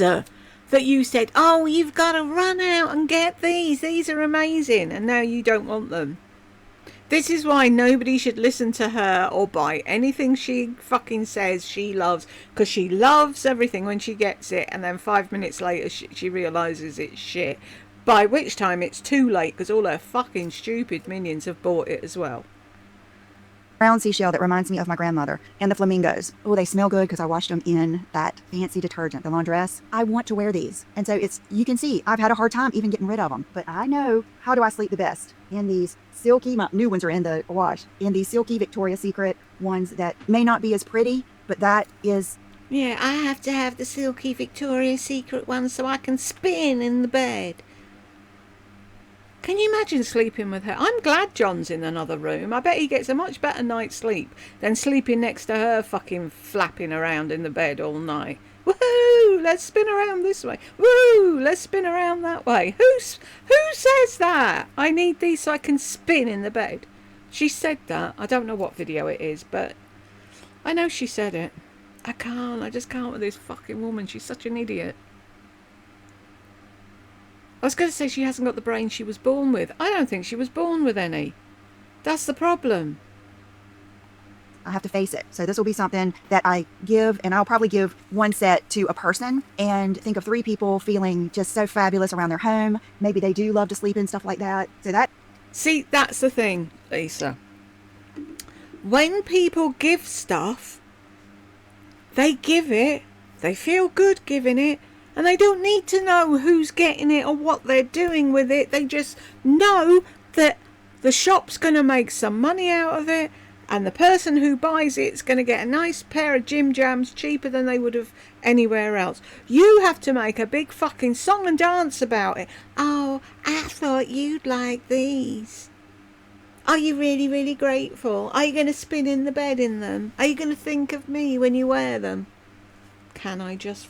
that you said, oh, you've got to run out and get these. These are amazing. And now you don't want them. This is why nobody should listen to her or buy anything she fucking says she loves. Because she loves everything when she gets it. And then 5 minutes later, she realises it's shit. By which time it's too late because all her fucking stupid minions have bought it as well. Brown seashell that reminds me of my grandmother. And the flamingos. Oh, they smell good because I washed them in that fancy detergent, the laundress. I want to wear these. And so you can see, I've had a hard time even getting rid of them. But I know how do I sleep the best. In these silky, my new ones are in the wash. In these silky Victoria's Secret ones that may not be as pretty, but that is... Yeah, I have to have the silky Victoria's Secret ones so I can spin in the bed. Can you imagine sleeping with her? I'm glad John's in another room. I bet he gets a much better night's sleep than sleeping next to her fucking flapping around in the bed all night. Woohoo! Let's spin around this way. Woo! Let's spin around that way. Who says that? I need these so I can spin in the bed. She said that. I don't know what video it is, but I know she said it. I just can't with this fucking woman. She's such an idiot. I was going to say she hasn't got the brain she was born with. I don't think she was born with any. That's the problem. I have to face it. So this will be something that I give, and I'll probably give one set to a person and think of 3 people feeling just so fabulous around their home. Maybe they do love to sleep and stuff like that. So that... See, that's the thing, Lisa. when people give stuff, they give it, they feel good giving it, and they don't need to know who's getting it or what they're doing with it. They just know that the shop's going to make some money out of it, and the person who buys it's going to get a nice pair of Jim Jams cheaper than they would have anywhere else. You have to make a big fucking song and dance about it. Oh, I thought you'd like these. Are you really, really grateful? Are you going to spin in the bed in them? Are you going to think of me when you wear them? Can I just...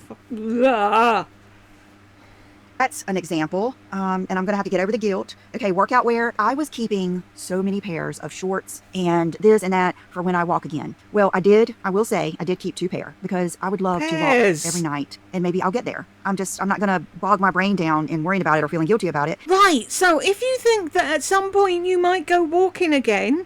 That's an example, and I'm going to have to get over the guilt. Okay, workout wear. I was keeping so many pairs of shorts and this and that for when I walk again. Well, I will say, I did keep 2 pair because I would love to walk every night, and maybe I'll get there. I'm not going to bog my brain down in worrying about it or feeling guilty about it. Right, so if you think that at some point you might go walking again,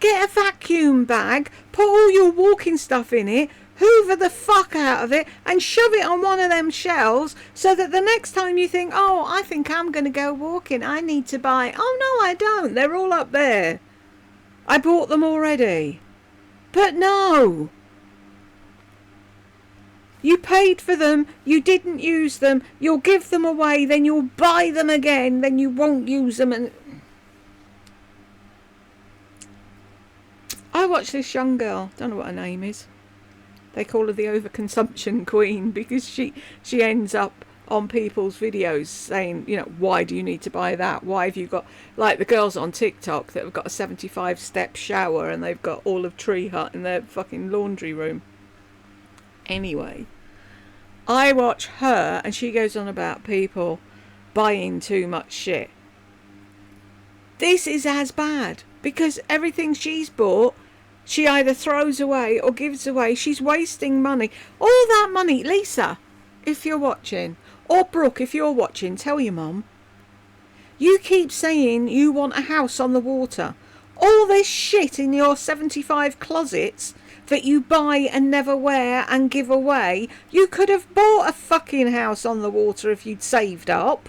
get a vacuum bag, put all your walking stuff in it, hoover the fuck out of it and shove it on one of them shelves so that the next time you think, oh, I think I'm going to go walking, I need to buy. Oh, no, I don't. They're all up there. I bought them already. But no. You paid for them. You didn't use them. You'll give them away. Then you'll buy them again. Then you won't use them. And I watched this young girl. Don't know what her name is. They call her the overconsumption queen because she ends up on people's videos saying, you know, why do you need to buy that? Why have you got, like the girls on TikTok that have got a 75-step shower and they've got all of Tree Hut in their fucking laundry room. Anyway, I watch her and she goes on about people buying too much shit. This is as bad because everything she's bought, she either throws away or gives away. She's wasting money. All that money, Lisa, if you're watching, or Brooke, if you're watching, tell your mum. You keep saying you want a house on the water. All this shit in your 75 closets that you buy and never wear and give away, you could have bought a fucking house on the water if you'd saved up.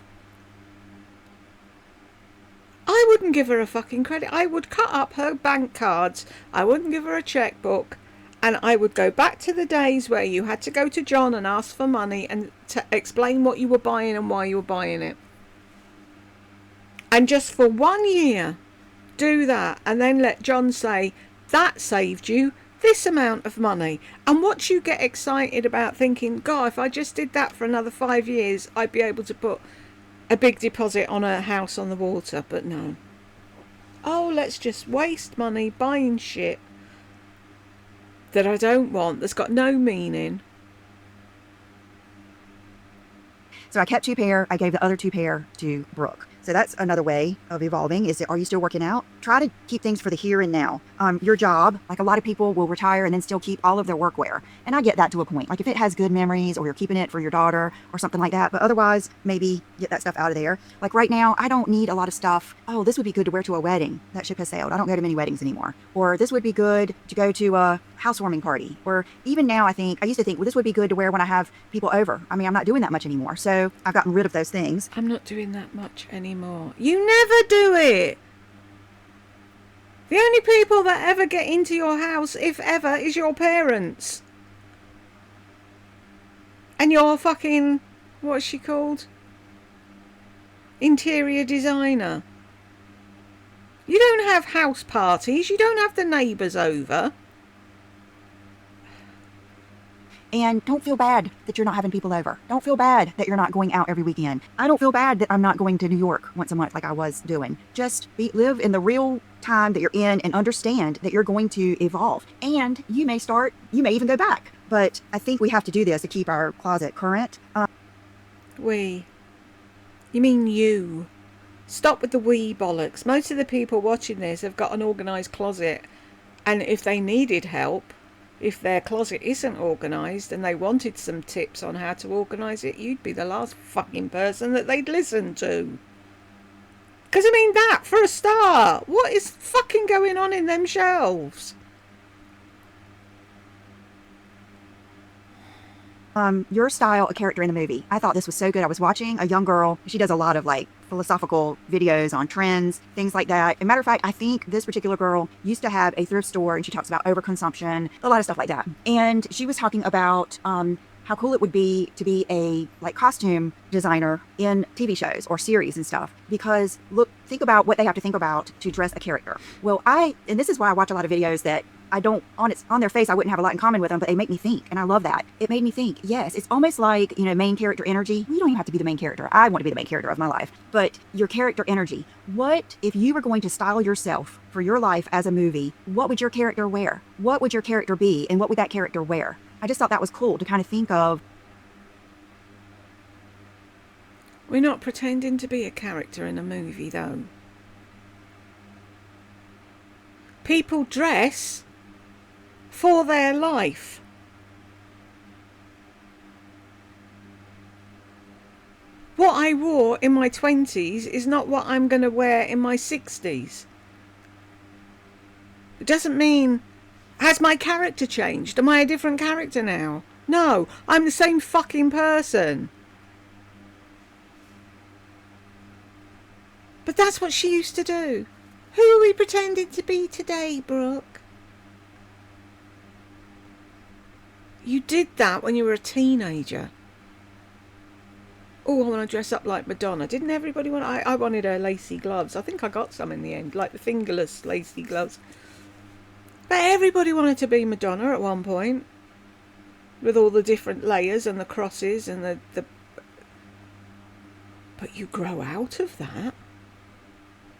I wouldn't give her a fucking credit. I would cut up her bank cards. I wouldn't give her a checkbook. And I would go back to the days where you had to go to John and ask for money and to explain what you were buying and why you were buying it. And just for 1 year, do that. And then let John say, that saved you this amount of money. And watch you get excited about thinking, God, if I just did that for another 5 years, I'd be able to put a big deposit on a house on the water. But no. Oh, let's just waste money buying shit that I don't want, that's got no meaning. So I kept 2 pair. I gave the other 2 pair to Brooke. So that's another way of evolving. Is that, are you still working out? Try to keep things for the here and now. Your job, like a lot of people will retire and then still keep all of their workwear. And I get that to a point. Like if it has good memories or you're keeping it for your daughter or something like that. But otherwise, maybe get that stuff out of there. Like right now, I don't need a lot of stuff. Oh, this would be good to wear to a wedding. That ship has sailed. I don't go to many weddings anymore. Or this would be good to go to a housewarming party. Or even now, I used to think, well, this would be good to wear when I have people over. I mean, I'm not doing that much anymore. So I've gotten rid of those things. I'm not doing that much anymore. You never do it. The only people that ever get into your house, if ever, is your parents. And your fucking, what's she called? Interior designer. You don't have house parties. You don't have the neighbours over. And don't feel bad that you're not having people over. Don't feel bad that you're not going out every weekend. I don't feel bad that I'm not going to New York once a month like I was doing. Just live in the real time that you're in and understand that you're going to evolve. And you may even go back. But I think we have to do this to keep our closet current. We. You mean you. Stop with the we bollocks. Most of the people watching this have got an organised closet. And if they needed help, if their closet isn't organised and they wanted some tips on how to organise it, you'd be the last fucking person that they'd listen to. Because, I mean, that, for a start, what is fucking going on in them shelves? Your style, a character in the movie. I thought this was so good. I was watching a young girl. She does a lot of like philosophical videos on trends, things like that. As a matter of fact, I think this particular girl used to have a thrift store, and she talks about overconsumption, a lot of stuff like that. And she was talking about how cool it would be to be a like costume designer in TV shows or series and stuff. Because look, think about what they have to think about to dress a character. Well, and this is why I watch a lot of videos that I don't, on their face, I wouldn't have a lot in common with them, but they make me think. And I love that. It made me think, yes, it's almost like, main character energy. You don't even have to be the main character. I want to be the main character of my life. But your character energy. What if you were going to style yourself for your life as a movie? What would your character wear? What would your character be? And what would that character wear? I just thought that was cool to kind of think of. We're not pretending to be a character in a movie, though. People dress for their life. What I wore in my 20s is not what I'm going to wear in my 60s. It doesn't mean, has my character changed? Am I a different character now? No, I'm the same fucking person. But that's what she used to do. Who are we pretending to be today, Brooke? You did that when you were a teenager. Oh, I want to dress up like Madonna. Didn't everybody want... I wanted her lacy gloves. I think I got some in the end, like the fingerless lacy gloves. But everybody wanted to be Madonna at one point. With all the different layers and the crosses and the... But you grow out of that.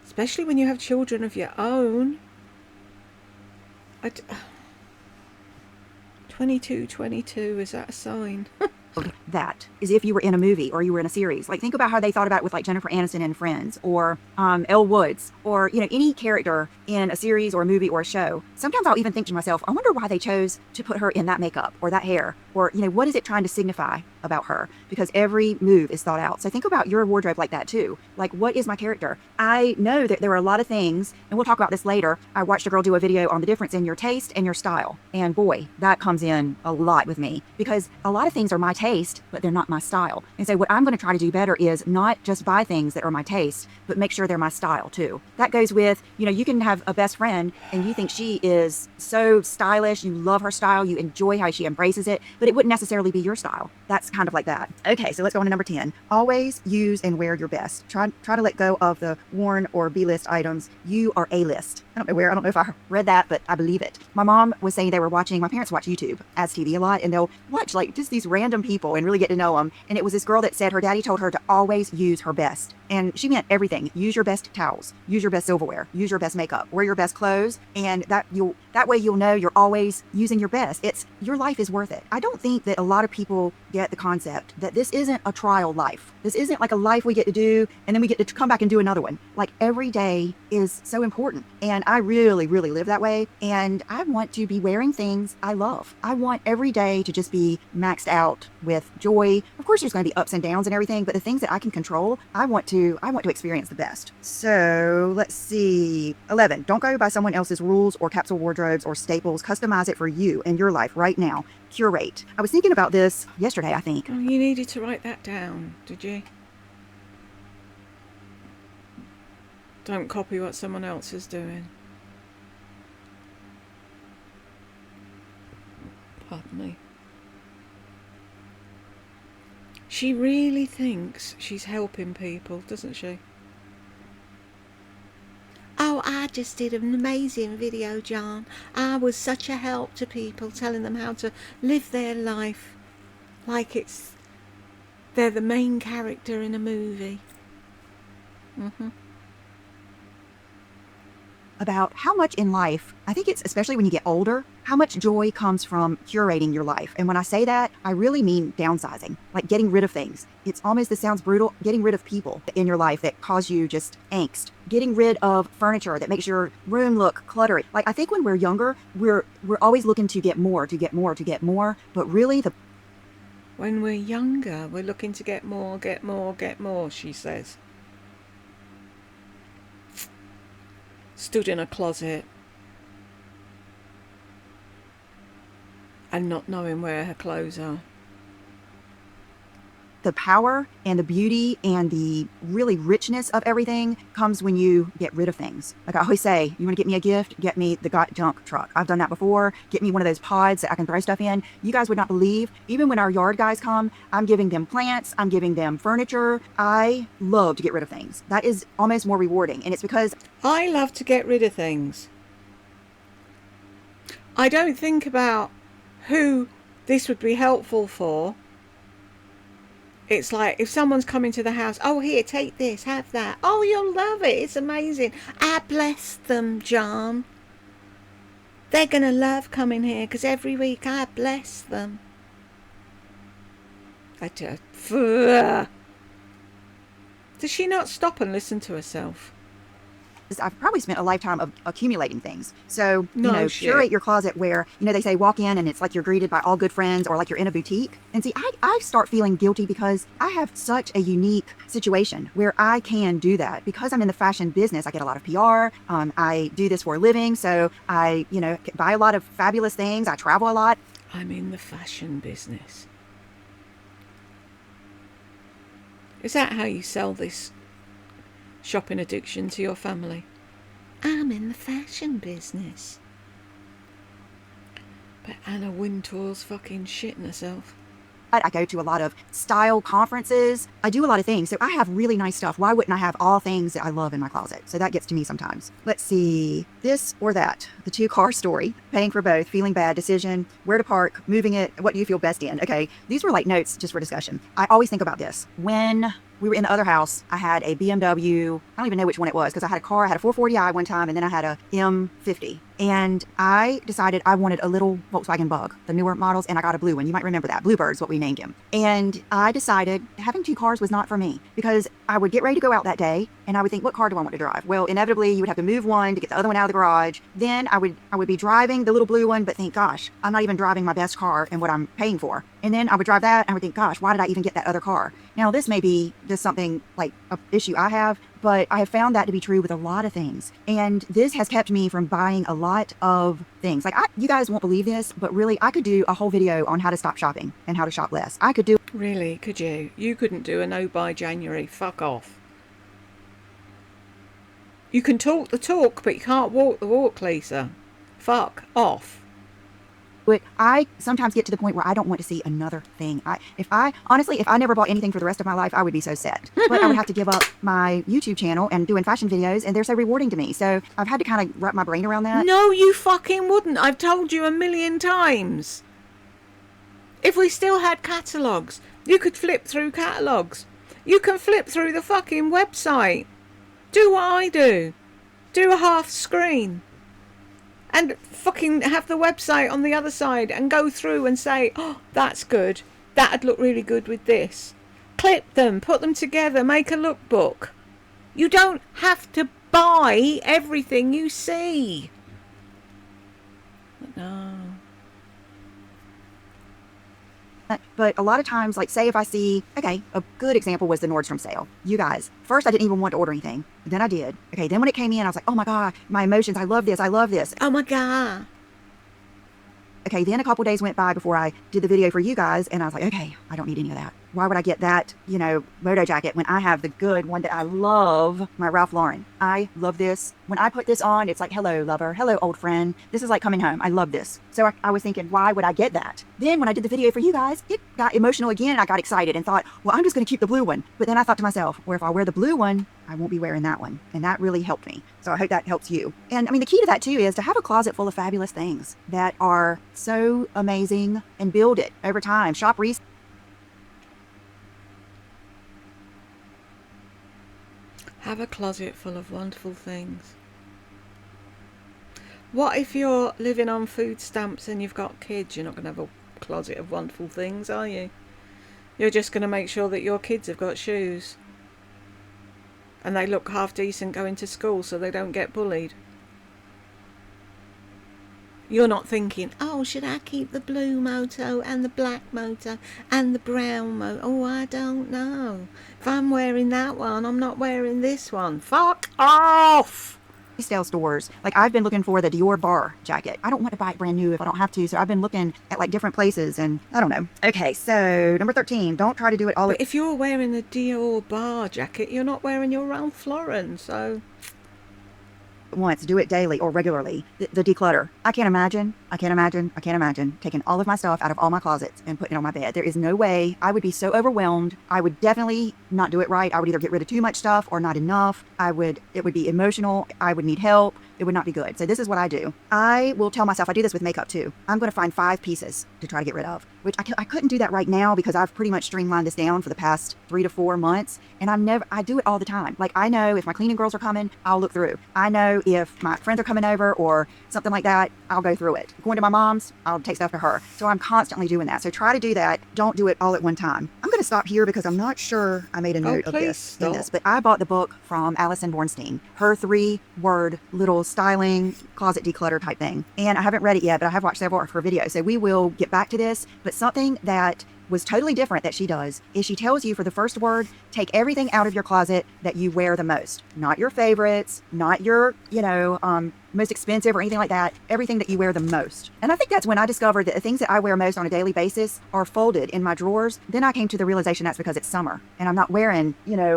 Especially when you have children of your own. 22, is that a sign? That is if you were in a movie or you were in a series. Like, think about how they thought about it with like Jennifer Aniston in Friends, or Elle Woods, or any character in a series or a movie or a show. Sometimes I'll even think to myself, I wonder why they chose to put her in that makeup or that hair, or what is it trying to signify about her? Because every move is thought out. So think about your wardrobe like that too. Like, what is my character? I know that there are a lot of things, and we'll talk about this later. I watched a girl do a video on the difference in your taste and your style, and boy, that comes in a lot with me, because a lot of things are my taste, but they're not my style. And so what I'm going to try to do better is not just buy things that are my taste, but make sure they're my style too. That goes with, you can have a best friend and you think she is so stylish, you love her style, you enjoy how she embraces it, but it wouldn't necessarily be your style. That's kind of like that. Okay, so let's go on to number 10. Always use and wear your best. Try to let go of the worn or B-list items. You are A-list. I don't know if I read that, but I believe it. My mom was saying my parents watch YouTube as TV a lot, and they'll watch like just these random people and really get to know them. And it was this girl that said her daddy told her to always use her best. And she meant everything. Use your best towels, use your best silverware, use your best makeup, wear your best clothes. And that way you'll know you're always using your best. Your life is worth it. I don't think that a lot of people get the concept that this isn't a trial life. This isn't like a life we get to do and then we get to come back and do another one. Like, every day is so important. And I really, really live that way. And I want to be wearing things I love. I want every day to just be maxed out with joy. Of course, there's going to be ups and downs and everything, but the things that I can control, I want to experience the best. So let's see. 11, don't go by someone else's rules or capsule wardrobes or staples. Customize it for you and your life right now. Curate. I was thinking about this yesterday, I think. Oh, you needed to write that down, did you? Don't copy what someone else is doing. Pardon me. She really thinks she's helping people, doesn't she? Oh, I just did an amazing video, John. I was such a help to people, telling them how to live their life like they're the main character in a movie. About how much in life, I think it's especially when you get older, how much joy comes from curating your life. And when I say that, I really mean downsizing, like getting rid of things. It's almost, this sounds brutal, getting rid of people in your life that cause you just angst. Getting rid of furniture that makes your room look cluttery. Like, I think when we're younger, we're always looking to get more, but really when we're younger, we're looking to get more, she says. Stood in a closet and not knowing where her clothes are. the power and the beauty and the really richness of everything comes when you get rid of things. Like I always say, you want to get me a gift, get me the got junk truck. I've done that before. Get me one of those pods that I can throw stuff in. You guys would not believe, even when our yard guys come, I'm giving them plants, I'm giving them furniture. I love to get rid of things. That is almost more rewarding. And it's because I love to get rid of things. I don't think about who this would be helpful for. It's like if someone's coming to the house, oh, here, take this, have that. Oh, you'll love it. It's amazing. I bless them, John. They're going to love coming here because every week I bless them. Does she not stop and listen to herself? I've probably spent a lifetime of accumulating things. So, Shit. curate your closet where, they say walk in and it's like you're greeted by all good friends or like you're in a boutique. And see, I start feeling guilty because I have such a unique situation where I can do that. Because I'm in the fashion business, I get a lot of PR. I do this for a living. So I, buy a lot of fabulous things. I travel a lot. I'm in the fashion business. Is that how you sell this shopping addiction to your family? I'm in the fashion business. But Anna Wintour's fucking shitting herself. I go to a lot of style conferences. I do a lot of things. So I have really nice stuff. Why wouldn't I have all things that I love in my closet? So that gets to me sometimes. Let's see. This or that. The 2-car story. Paying for both. Feeling bad. Decision. Where to park. Moving it. What do you feel best in? Okay. These were like notes just for discussion. I always think about this. When we were in the other house, I had a BMW. I don't even know which one it was because I had a car. I had a 440i one time and then I had a M50. And I decided I wanted a little Volkswagen Bug, the newer models, and I got a blue one. You might remember that. Bluebird's what we named him. And I decided having 2 cars was not for me because I would get ready to go out that day and I would think, what car do I want to drive? Well, inevitably you would have to move one to get the other one out of the garage. Then I would be driving the little blue one, but think, gosh, I'm not even driving my best car and what I'm paying for. And then I would drive that and I would think, gosh, why did I even get that other car? Now, this may be just something like an issue I have, but I have found that to be true with a lot of things. And this has kept me from buying a lot of things. Like, you guys won't believe this, but really, I could do a whole video on how to stop shopping and how to shop less. I could do... Really? Could you? You couldn't do a no by January. Fuck off. You can talk the talk, but you can't walk the walk, Lisa. Fuck off. But I sometimes get to the point where I don't want to see another thing. If I never bought anything for the rest of my life, I would be so sad. But I would have to give up my YouTube channel and doing fashion videos, and they're so rewarding to me. So I've had to kind of wrap my brain around that. No, you fucking wouldn't. I've told you a million times. If we still had catalogues, you could flip through catalogues. You can flip through the fucking website. Do what I do. Do a half screen. And fucking have the website on the other side and go through and say, oh, that's good. That'd look really good with this. Clip them, put them together, make a lookbook. You don't have to buy everything you see. But no. But a lot of times, like say if I see, okay, a good example was the Nordstrom sale. You guys, first I didn't even want to order anything. Then I did. Okay, then when it came in, I was like, oh my God, my emotions, I love this, I love this. Oh my God. Okay, then a couple days went by before I did the video for you guys, and I was like, okay, I don't need any of that. Why would I get that, moto jacket when I have the good one that I love, my Ralph Lauren? I love this. When I put this on, it's like, hello, lover. Hello, old friend. This is like coming home. I love this. So I was thinking, why would I get that? Then when I did the video for you guys, it got emotional again. I got excited and thought, well, I'm just going to keep the blue one. But then I thought to myself, well, if I wear the blue one, I won't be wearing that one. And that really helped me. So I hope that helps you. And I mean, the key to that too is to have a closet full of fabulous things that are so amazing and build it over time. Shop resale. Have a closet full of wonderful things. What if you're living on food stamps and you've got kids? You're not going to have a closet of wonderful things, are you? You're just going to make sure that your kids have got shoes. And they look half decent going to school so they don't get bullied. You're not thinking, oh, should I keep the blue moto and the black moto and the brown moto? Oh, I don't know. If I'm wearing that one, I'm not wearing this one. Fuck off! resale stores. Like, I've been looking for the Dior bar jacket. I don't want to buy it brand new if I don't have to. So I've been looking at like different places, and I don't know. Okay, so number 13, don't try to do it all But if you're wearing the Dior bar jacket, you're not wearing your Ralph Lauren, so once, do it daily or regularly. The declutter. I can't imagine taking all of my stuff out of all my closets and putting it on my bed. There is no way. I would be so overwhelmed. I would definitely not do it right. I would either get rid of too much stuff or not enough. It would be emotional. I would need help. It would not be good. So this is what I do. I will tell myself, I do this with makeup too. I'm going to find 5 pieces to try to get rid of, which I couldn't do that right now because I've pretty much streamlined this down for the past 3 to 4 months. And I do it all the time. Like, I know if my cleaning girls are coming, I'll look through. I know if my friends are coming over or something like that, I'll go through it. Going to my mom's, I'll take stuff to her. So I'm constantly doing that. So try to do that. Don't do it all at one time. I'm going to stop here because I'm not sure I made a note of this in this, but I bought the book from Alison Bornstein, her 3-word little styling closet declutter type thing. And I haven't read it yet, but I have watched several of her videos. So we will get back to this. But something that was totally different that she does is she tells you for the first word, take everything out of your closet that you wear the most. Not your favorites, not your, most expensive or anything like that. Everything that you wear the most. And I think that's when I discovered that the things that I wear most on a daily basis are folded in my drawers. Then I came to the realization that's because it's summer and I'm not wearing,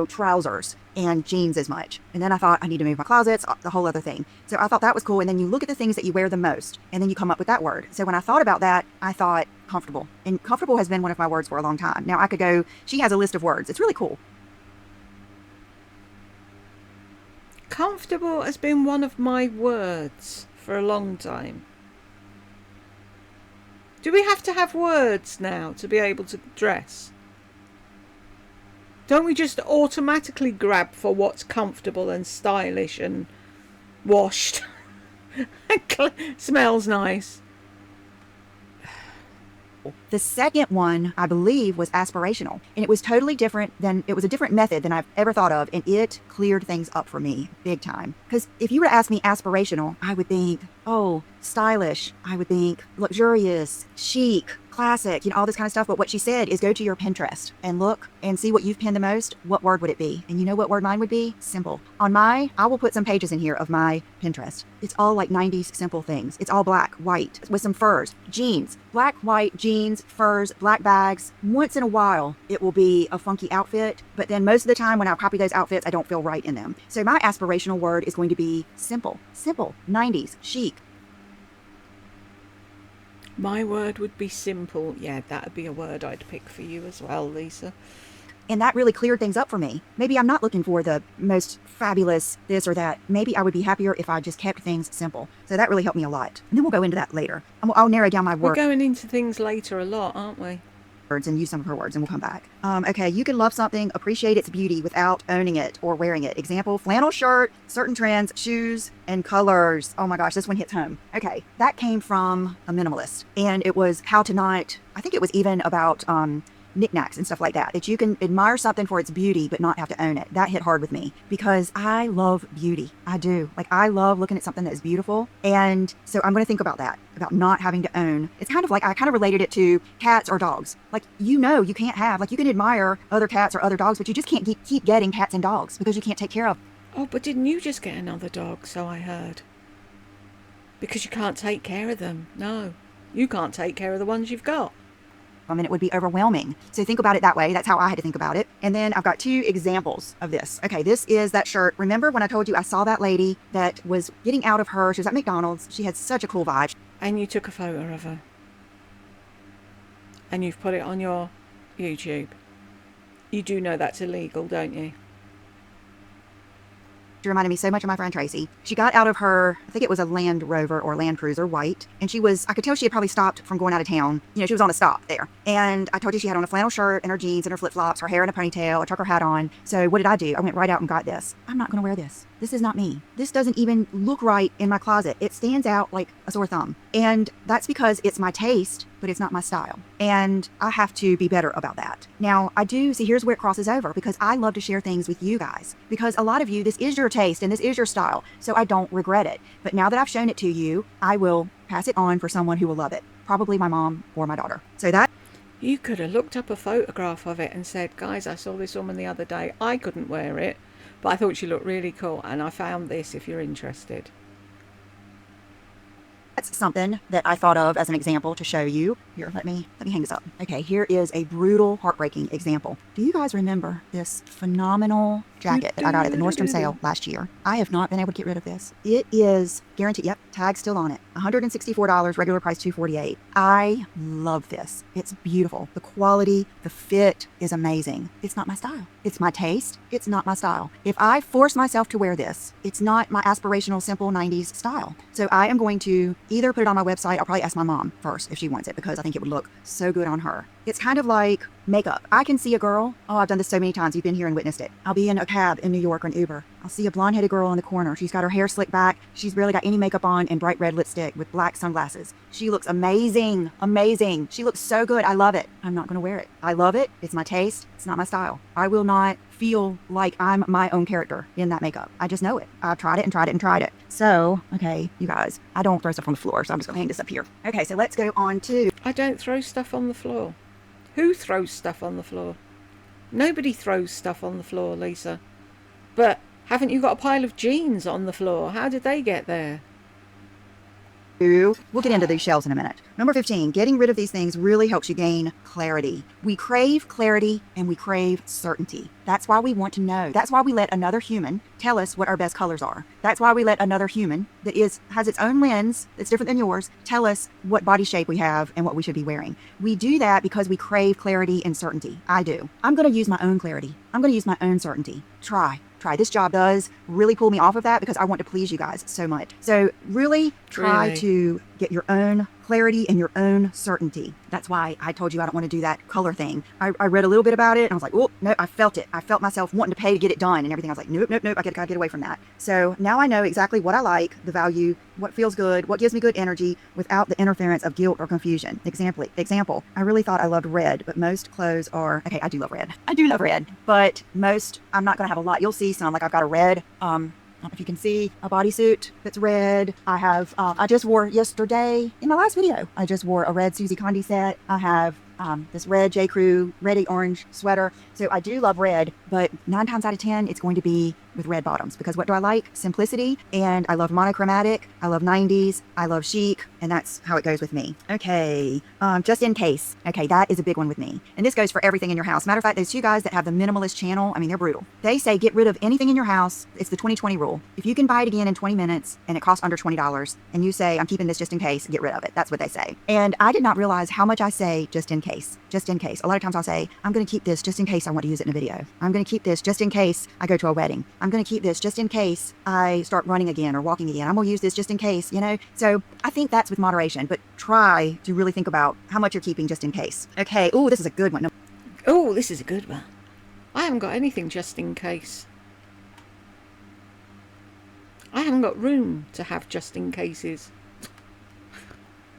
trousers and jeans as much. And then I thought I need to move my closets, the whole other thing. So I thought that was cool. And then you look at the things that you wear the most and then you come up with that word. So when I thought about that, I thought comfortable. And comfortable has been one of my words for a long time. Now I could go, she has a list of words. It's really cool. comfortable has been one of my words for a long time. Do we have to have words now to be able to dress? Don't we just automatically grab for what's comfortable and stylish and washed? Smells nice. The second one, I believe, was aspirational. And it was totally different it was a different method than I've ever thought of. And it cleared things up for me big time. Because if you were to ask me aspirational, I would think, oh, stylish. I would think luxurious, chic, classic, all this kind of stuff. But what she said is go to your Pinterest and look and see what you've pinned the most. What word would it be? And you know what word mine would be? Simple. I will put some pages in here of my Pinterest. It's all like 90s simple things. It's all black, white, with some furs, jeans, black, white, jeans, furs, black bags. Once in a while, it will be a funky outfit. But then most of the time when I copy those outfits, I don't feel right in them. So my aspirational word is going to be simple, 90s, chic. My word would be simple. Yeah, that would be a word I'd pick for you as well, Lisa. And that really cleared things up for me. Maybe I'm not looking for the most fabulous this or that. Maybe I would be happier if I just kept things simple. So that really helped me a lot. And then we'll go into that later. I'll narrow down my words. We're going into things later a lot, aren't we? And use some of her words and we'll come back. Okay, you can love something, appreciate its beauty without owning it or wearing it. Example, flannel shirt, certain trends, shoes, and colors. Oh my gosh, this one hits home. Okay, that came from a minimalist. And it was how to not, I think it was even about knickknacks and stuff like that, that you can admire something for its beauty but not have to own it. That hit hard with me because I love beauty. I do. Like, I love looking at something that is beautiful. And so I'm going to think about that, about not having to own. It's kind of like I kind of related it to cats or dogs. Like, you can't have, like, you can admire other cats or other dogs, but you just can't keep getting cats and dogs because you can't take care of them. Oh, but didn't you just get another dog, so I heard? Because you can't take care of them. No, you can't take care of the ones you've got. And it would be overwhelming. So think about it that way. That's how I had to think about it. And then I've got 2 examples of this. Okay, this is that shirt. Remember when I told you I saw that lady that was getting out of she was at McDonald's. She had such a cool vibe. And you took a photo of her. And you've put it on your YouTube. You do know that's illegal, don't you? She reminded me so much of my friend Tracy. She got out of her, I think it was a Land Rover or Land Cruiser, white. And I could tell she had probably stopped from going out of town. She was on a stop there. And I told you she had on a flannel shirt and her jeans and her flip-flops, her hair in a ponytail, a trucker hat on. So what did I do? I went right out and got this. I'm not going to wear this. This is not me. This doesn't even look right in my closet. It stands out like a sore thumb. And that's because it's my taste, but it's not my style. And I have to be better about that. Now, here's where it crosses over, because I love to share things with you guys. Because a lot of you, this is your taste and this is your style. So I don't regret it. But now that I've shown it to you, I will pass it on for someone who will love it. Probably my mom or my daughter. So that... You could have looked up a photograph of it and said, guys, I saw this woman the other day. I couldn't wear it, But I thought she looked really cool, and I found this if you're interested. That's something that I thought of as an example to show you. Here, let me hang this up. Okay, here is a brutal, heartbreaking example. Do you guys remember this phenomenal jacket that I got at the Nordstrom sale last year? I have not been able to get rid of this. It is guaranteed. Yep, tag's still on it. $164, regular price $248. I love this. It's beautiful. The quality, the fit is amazing. It's not my style. It's my taste. It's not my style. If I force myself to wear this, it's not my aspirational, simple 90s style. So I am going to either put it on my website. I'll probably ask my mom first if she wants it, because I think it would look so good on her. It's kind of like makeup. I can see a girl. Oh, I've done this so many times. You've been here and witnessed it. I'll be in a cab in New York or an Uber. I'll see a blonde-headed girl in the corner. She's got her hair slicked back. She's barely got any makeup on and bright red lipstick with black sunglasses. She looks amazing. Amazing. She looks so good. I love it. I'm not going to wear it. I love it. It's my taste. It's not my style. I will not feel like I'm my own character in that makeup. I just know it. I've tried it and tried it and tried it. So, okay, you guys, I don't throw stuff on the floor, so I'm just going to hang this up here. Okay, so let's go on to... I don't throw stuff on the floor. Who throws stuff on the floor? Nobody throws stuff on the floor, Lisa. But haven't you got a pile of jeans on the floor? How did they get there? We'll get into these shelves in a minute. Number 15, getting rid of these things really helps you gain clarity. We crave clarity and we crave certainty. That's why we want to know. That's why we let another human tell us what our best colors are. That's why we let another human that has its own lens that's different than yours tell us what body shape we have and what we should be wearing. We do that because we crave clarity and certainty. I do. I'm going to use my own clarity. I'm going to use my own certainty. Try. This job does really pull me off of that because I want to please you guys so much. So really try to get your own clarity and your own certainty. That's why I told you I don't want to do that color thing. I read a little bit about it and I was like, oh, no, I felt it. I felt myself wanting to pay to get it done and everything. I was like, nope, I gotta get away from that. So now I know exactly what I like, the value, what feels good, what gives me good energy without the interference of guilt or confusion. Example, I really thought I loved red, but most clothes are, okay, I do love red. I do love red, but most, I'm not gonna have a lot. You'll see some, like I've got a red, I don't know if you can see a bodysuit that's red. I have, I just wore yesterday in my last video, I just wore a red Susie Condi set. I have this red J. Crew, reddy orange sweater. So I do love red, but 9 times out of 10, it's going to be with red bottoms because what do I like? Simplicity. And I love monochromatic. I love 90s. I love chic. And that's how it goes with me. Okay. Just in case. Okay. That is a big one with me. And this goes for everything in your house. Matter of fact, those two guys that have the minimalist channel, I mean, they're brutal. They say get rid of anything in your house. It's the 20/20 rule. If you can buy it again in 20 minutes and it costs under $20 and you say, I'm keeping this just in case, get rid of it. That's what they say. And I did not realize how much I say just in case. Just in case. A lot of times I'll say, I'm going to keep this just in case I want to use it in a video. I'm going to keep this just in case I go to a wedding. I'm going to keep this just in case I start running again or walking again. I'm going to use this just in case, you know? So I think that's with moderation, but try to really think about how much you're keeping just in case. Okay. Oh, this is a good one. Oh, this is a good one. I haven't got anything just in case. I haven't got room to have just in cases.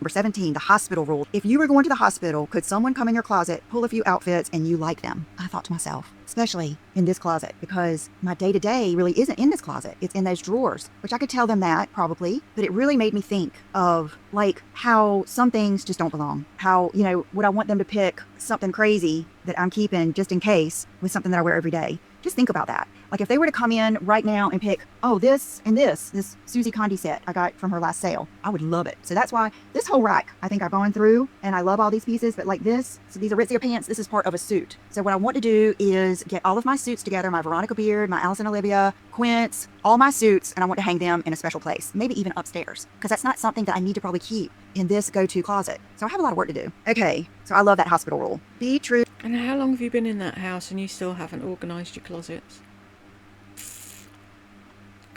Number 17, the hospital rule. If you were going to the hospital, could someone come in your closet, pull a few outfits, and you like them? I thought to myself, especially in this closet, because my day-to-day really isn't in this closet. It's in those drawers, which I could tell them that probably, but it really made me think of like how some things just don't belong. How, you know, would I want them to pick something crazy that I'm keeping just in case with something that I wear every day? Just think about that. Like if they were to come in right now and pick, oh, this and this Susie Condi set I got from her last sale, I would love it. So that's why this whole rack, I think I've gone through and I love all these pieces, but like this, so these are Aritzia pants, this is part of a suit. So what I want to do is get all of my suits together, my Veronica Beard, my Allison Olivia, Quince, all my suits, and I want to hang them in a special place, maybe even upstairs, because that's not something that I need to probably keep in this go-to closet. So I have a lot of work to do. Okay, so I love that hospital rule. Be true. And how long have you been in that house and you still haven't organised your closets?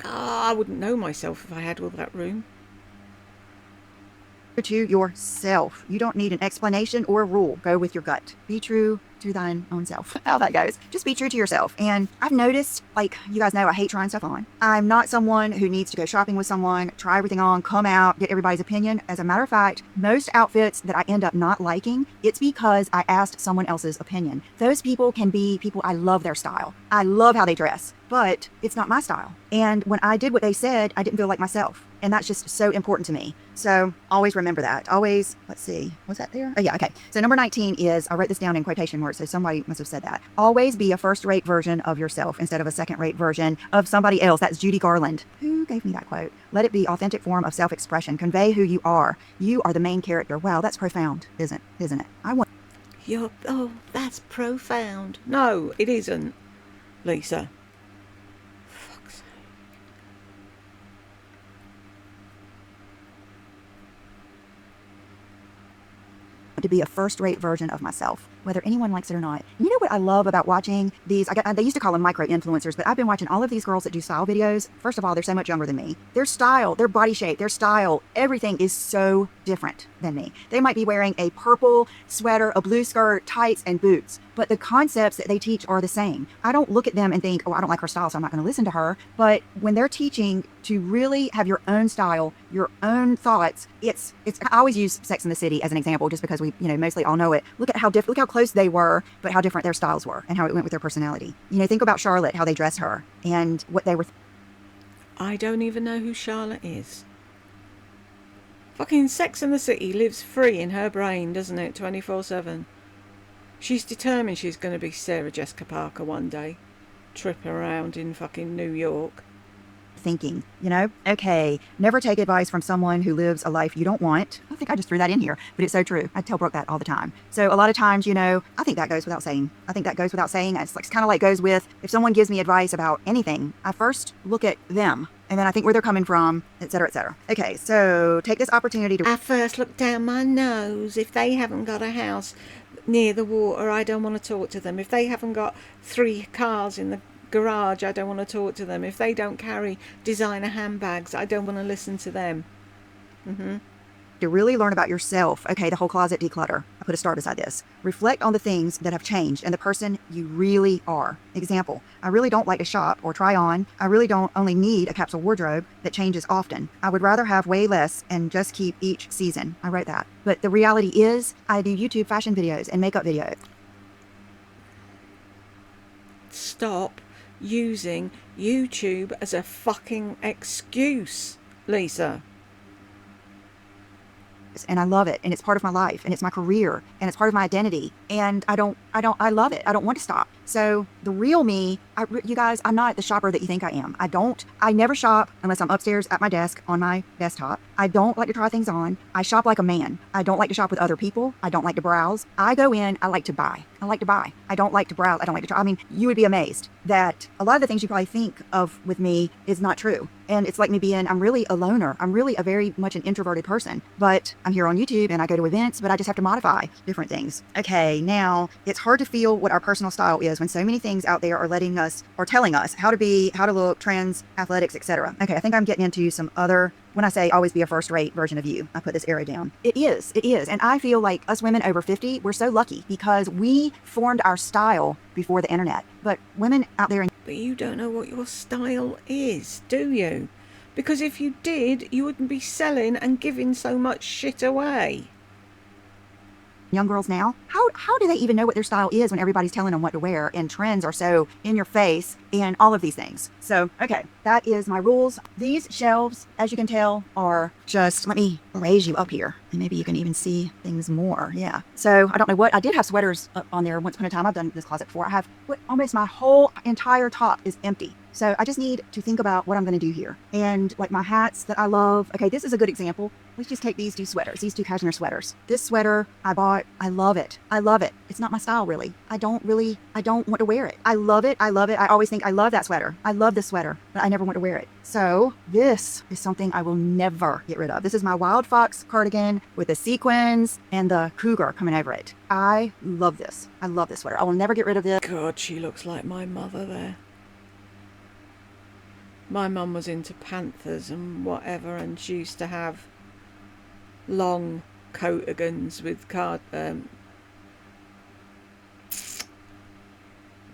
I wouldn't know myself if I had all that room. To yourself. You don't need an explanation or a rule. Go with your gut. Be true to thine own self. How that goes. Just be true to yourself. And I've noticed, like, you guys know I hate trying stuff on. I'm not someone who needs to go shopping with someone, try everything on, come out, get everybody's opinion. As a matter of fact, most outfits that I end up not liking, it's because I asked someone else's opinion. Those people can be people, I love their style. I love how they dress. but it's not my style. And when I did what they said, I didn't feel like myself. And that's just so important to me. So always remember that. Always, let's see, was that there? Oh yeah, okay. So number 19 is, I wrote this down in quotation marks, so somebody must have said that. Always be a first-rate version of yourself instead of a second-rate version of somebody else. That's Judy Garland. Who gave me that quote? Let it be authentic form of self-expression. Convey who you are. You are the main character. Wow, that's profound, isn't it? Oh, that's profound. No, it isn't, Lisa. Fuck's sake. To be a first-rate version of myself, whether anyone likes it or not. You know what I love about watching these? They used to call them micro-influencers, but I've been watching all of these girls that do style videos. First of all, they're so much younger than me. Their style, their body shape, their style, everything is so different than me. They might be wearing a purple sweater, a blue skirt, tights, and boots, but the concepts that they teach are the same. I don't look at them and think, oh, I don't like her style, so I'm not going to listen to her. But when they're teaching to really have your own style, your own thoughts, it's. I always use Sex and the City as an example, just because we, mostly all know it. Look how close they were, but how different their styles were and how it went with their personality. Think about Charlotte, how they dressed her and what they were. I don't even know who Charlotte is. Fucking Sex and the City lives free in her brain, doesn't it? 24/7. She's determined she's going to be Sarah Jessica Parker one day. Trip around in fucking New York. Thinking, okay, never take advice from someone who lives a life you don't want. I think I just threw that in here, but it's so true. I tell Brooke that all the time. So a lot of times, I think that goes without saying. It's kind of like goes with, if someone gives me advice about anything, I first look at them and then I think where they're coming from, etc., etc. Okay, so take this opportunity to... I first look down my nose. If they haven't got a house near the water, I don't want to talk to them. If they haven't got 3 cars in the garage, I don't want to talk to them. If they don't carry designer handbags, I don't want to listen to them. To really learn about yourself. Okay, the whole closet declutter. I put a star beside this. Reflect on the things that have changed and the person you really are. Example, I really don't like to shop or try on. I really don't only need a capsule wardrobe that changes often. I would rather have way less and just keep each season. I wrote that. But the reality is, I do YouTube fashion videos and makeup videos. Stop using YouTube as a fucking excuse, Lisa. And I love it, and it's part of my life, and it's my career, and it's part of my identity, and I love it. I don't want to stop. So the real me, you guys, I'm not the shopper that you think I am. I never shop unless I'm upstairs at my desk on my desktop. I don't like to try things on. I shop like a man. I don't like to shop with other people. I don't like to browse. I go in, I like to buy. I don't like to browse. I don't like to try. I mean, you would be amazed that a lot of the things you probably think of with me is not true. And it's like me I'm really a loner. I'm really a very much an introverted person, but I'm here on YouTube and I go to events, but I just have to modify different things. Okay, now it's hard to feel what our personal style is when so many things out there are telling us how to be, how to look, trends, athletics, etc. Okay, I think I'm getting into some other. When I say always be a first-rate version of you, I put this arrow down. It is. And I feel like us women over 50, we're so lucky because we formed our style before the internet. But women out there... But you don't know what your style is, do you? Because if you did, you wouldn't be selling and giving so much shit away. Young girls now, how do they even know what their style is when everybody's telling them what to wear and trends are so in your face and all of these things? So, okay, that is my rules. These shelves, as you can tell, are just, let me raise you up here and maybe you can even see things more. Yeah. So I don't know what, I did have sweaters up on there once upon a time. I've done this closet before. I have almost my whole entire top is empty. So I just need to think about what I'm going to do here. And like my hats that I love. Okay, this is a good example. Let's just take these 2 sweaters, these 2 cashmere sweaters. This sweater I bought, I love it. It's not my style really. I don't want to wear it. I love it. I always think I love that sweater. I love this sweater, but I never want to wear it. So this is something I will never get rid of. This is my Wild Fox cardigan with the sequins and the cougar coming over it. I love this. I love this sweater. I will never get rid of this. God, she looks like my mother there. My mum was into panthers and whatever, and she used to have long coatigans with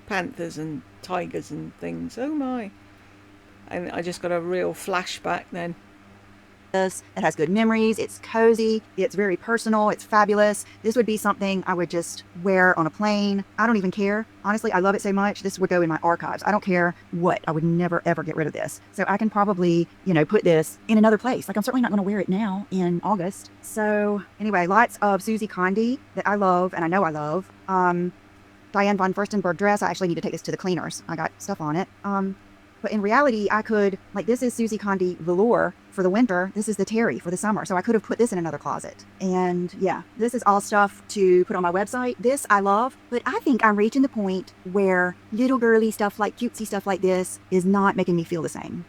panthers and tigers and things. Oh my. And I just got a real flashback then. this. It has good memories. It's cozy. It's very personal. It's fabulous. This would be something I would just wear on a plane. I don't even care. Honestly, I love it so much. This would go in my archives. I don't care what. I would never, ever get rid of this. So I can probably, put this in another place. Like, I'm certainly not going to wear it now in August. So anyway, lots of Susie Condi that I love and I know I love. Diane von Furstenberg dress. I actually need to take this to the cleaners. I got stuff on it. But in reality, I could, like, this is Susie Condi velour for the winter. This is the terry for the summer. So I could have put this in another closet. And yeah, this is all stuff to put on my website. This I love, but I think I'm reaching the point where little girly stuff, like cutesy stuff like this, is not making me feel the same.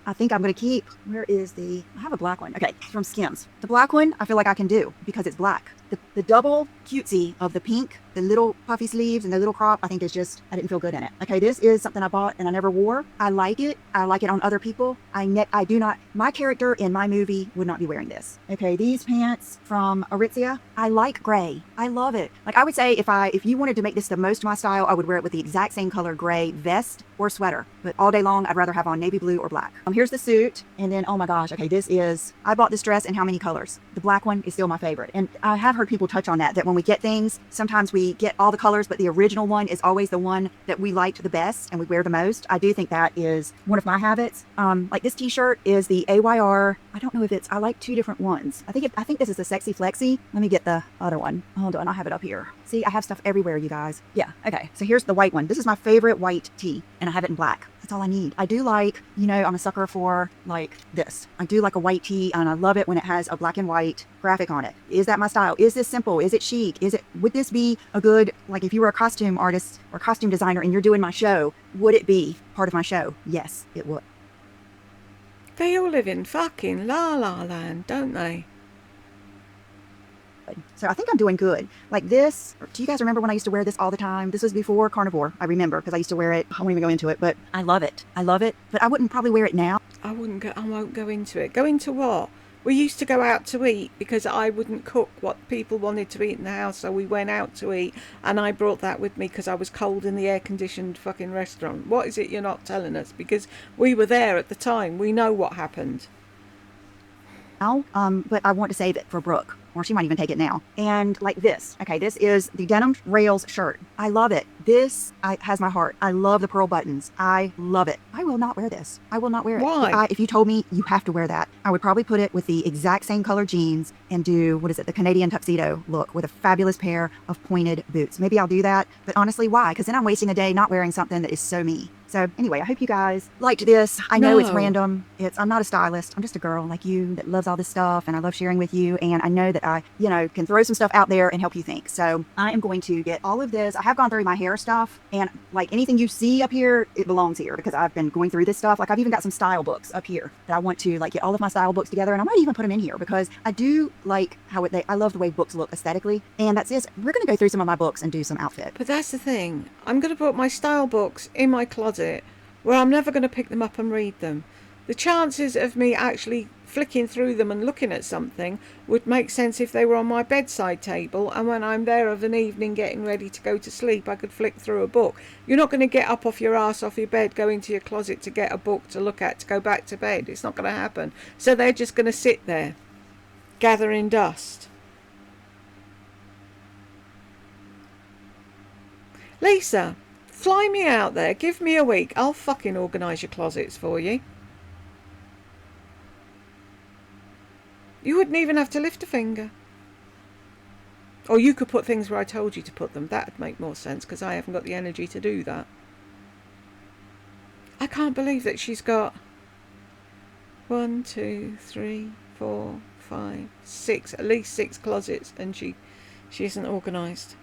I think I'm going to keep, I have a black one. Okay, it's from Skims. The black one, I feel like I can do because it's black. The double cutesy of the pink, the little puffy sleeves and the little crop, I think is just, I didn't feel good in it. Okay, this is something I bought and I never wore. I like it. I like it on other people. I do not, my character in my movie would not be wearing this. Okay, these pants from Aritzia, I like gray. I love it. Like, I would say if you wanted to make this the most my style, I would wear it with the exact same color gray vest or sweater. But all day long, I'd rather have on navy blue or black. Here's the suit. And then, oh my gosh, okay, I bought this dress in how many colors? The black one is still my favorite. And I have heard people touch on that when we get things, sometimes we get all the colors, but the original one is always the one that we liked the best and we wear the most. I do think that is one of my habits. Like this t-shirt is the AYR. I don't know if I like two different ones. I think this is the Sexy Flexi. Let me get the other one. Hold on, I have it up here. See, I have stuff everywhere, you guys. Yeah, okay. So here's the white one. This is my favorite white tee, and I have it in black. That's all I need. I do like, I'm a sucker for like this. I do like a white tee, and I love it when it has a black and white graphic on it. Is that my style? Is this simple? Is it chic? Would this be a good, like if you were a costume artist or costume designer and you're doing my show, would it be part of my show? Yes, it would. They all live in fucking La La Land, don't they? So I think I'm doing good. Like this, do you guys remember when I used to wear this all the time? This was before Carnivore. I remember because I used to wear it. I won't even go into it, but I love it. I love it, but I wouldn't probably wear it now. I won't go into it. Go into what? We used to go out to eat because I wouldn't cook what people wanted to eat in the house, so we went out to eat, and I brought that with me because I was cold in the air-conditioned fucking restaurant. What is it you're not telling us? Because we were there at the time. We know what happened. But I want to save it for Brooke, or she might even take it now. And like this, okay, this is the denim rails shirt. I love it. This has my heart. I love the pearl buttons. I love it. I will not wear this. I will not wear it. Why? If you told me you have to wear that, I would probably put it with the exact same color jeans and do, the Canadian tuxedo look with a fabulous pair of pointed boots. Maybe I'll do that, but honestly, why? Because then I'm wasting a day not wearing something that is so me. So anyway, I hope you guys liked this. I know it's random. I'm not a stylist. I'm just a girl like you that loves all this stuff, and I love sharing with you. And I know that I, can throw some stuff out there and help you think. So I am going to get all of this. I have gone through my hair stuff, and like anything you see up here, it belongs here because I've been going through this stuff. Like I've even got some style books up here that I want to like get all of my style books together, and I might even put them in here because I do like I love the way books look aesthetically. And that's it. We're going to go through some of my books and do some outfit. But that's the thing. I'm going to put my style books in my closet where I'm never going to pick them up and read them. The chances of me actually flicking through them and looking at something would make sense if they were on my bedside table, and when I'm there of an evening getting ready to go to sleep, I could flick through a book. You're not going to get up off your ass off your bed, go into your closet to get a book to look at to go back to bed. It's not going to happen. So they're just going to sit there gathering dust. Lisa, fly me out there. Give me a week. I'll fucking organise your closets for you. You wouldn't even have to lift a finger. Or you could put things where I told you to put them. That would make more sense because I haven't got the energy to do that. I can't believe that she's got 1, 2, 3, 4, 5, 6, at least 6 closets, and she isn't organised.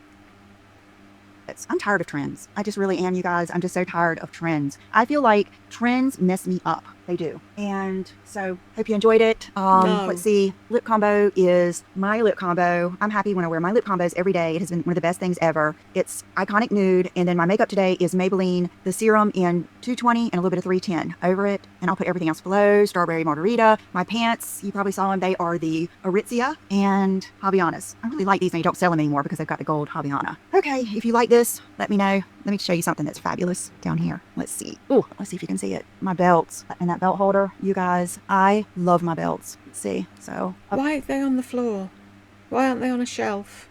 I'm tired of trends. I just really am, you guys. I'm just so tired of trends. I feel like trends mess me up. They do. And so hope you enjoyed it. No. Let's see. Lip combo is my lip combo. I'm happy when I wear my lip combos every day. It has been one of the best things ever. It's Iconic Nude. And then my makeup today is Maybelline, the serum in 220 and a little bit of 310 over it. And I'll put everything else below. Strawberry Margarita. My pants, you probably saw them. They are the Aritzia and Havaianas. I really like these, and you don't sell them anymore because they've got the gold Havaiana. Okay, if you like this, let me know. let me show you something that's fabulous down here. Let's see. Oh, let's see if you can see it. My belts and that belt holder. You guys, I love my belts. Let's see. So why are they on the floor? Why aren't they on a shelf?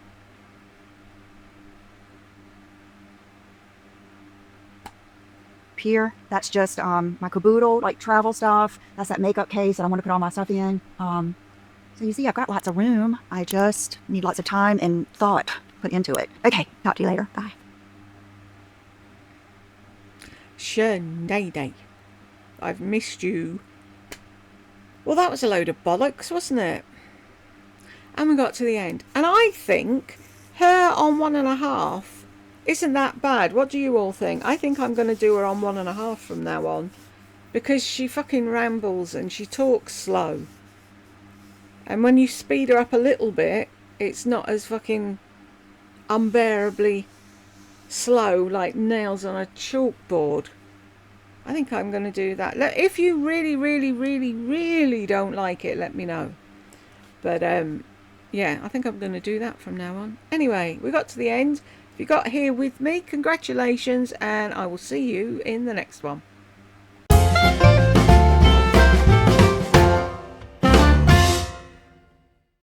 here, that's just my caboodle, like travel stuff. That's that makeup case that I want to put all my stuff in. So you see, I've got lots of room. I just need lots of time and thought put into it. Okay, talk to you later. Bye. Sinead, I've missed you. Well, that was a load of bollocks, wasn't it? And we got to the end. And I think her on 1.5 isn't that bad. What do you all think? I think I'm going to do her on 1.5 from now on. Because she fucking rambles and she talks slow. And when you speed her up a little bit, it's not as fucking unbearably slow like nails on a chalkboard. I think I'm going to do that. If you really, really, really, really don't like it, let me know. But yeah, I think I'm going to do that from now on. Anyway, we got to the end. If you got here with me, congratulations, and I will see you in the next one.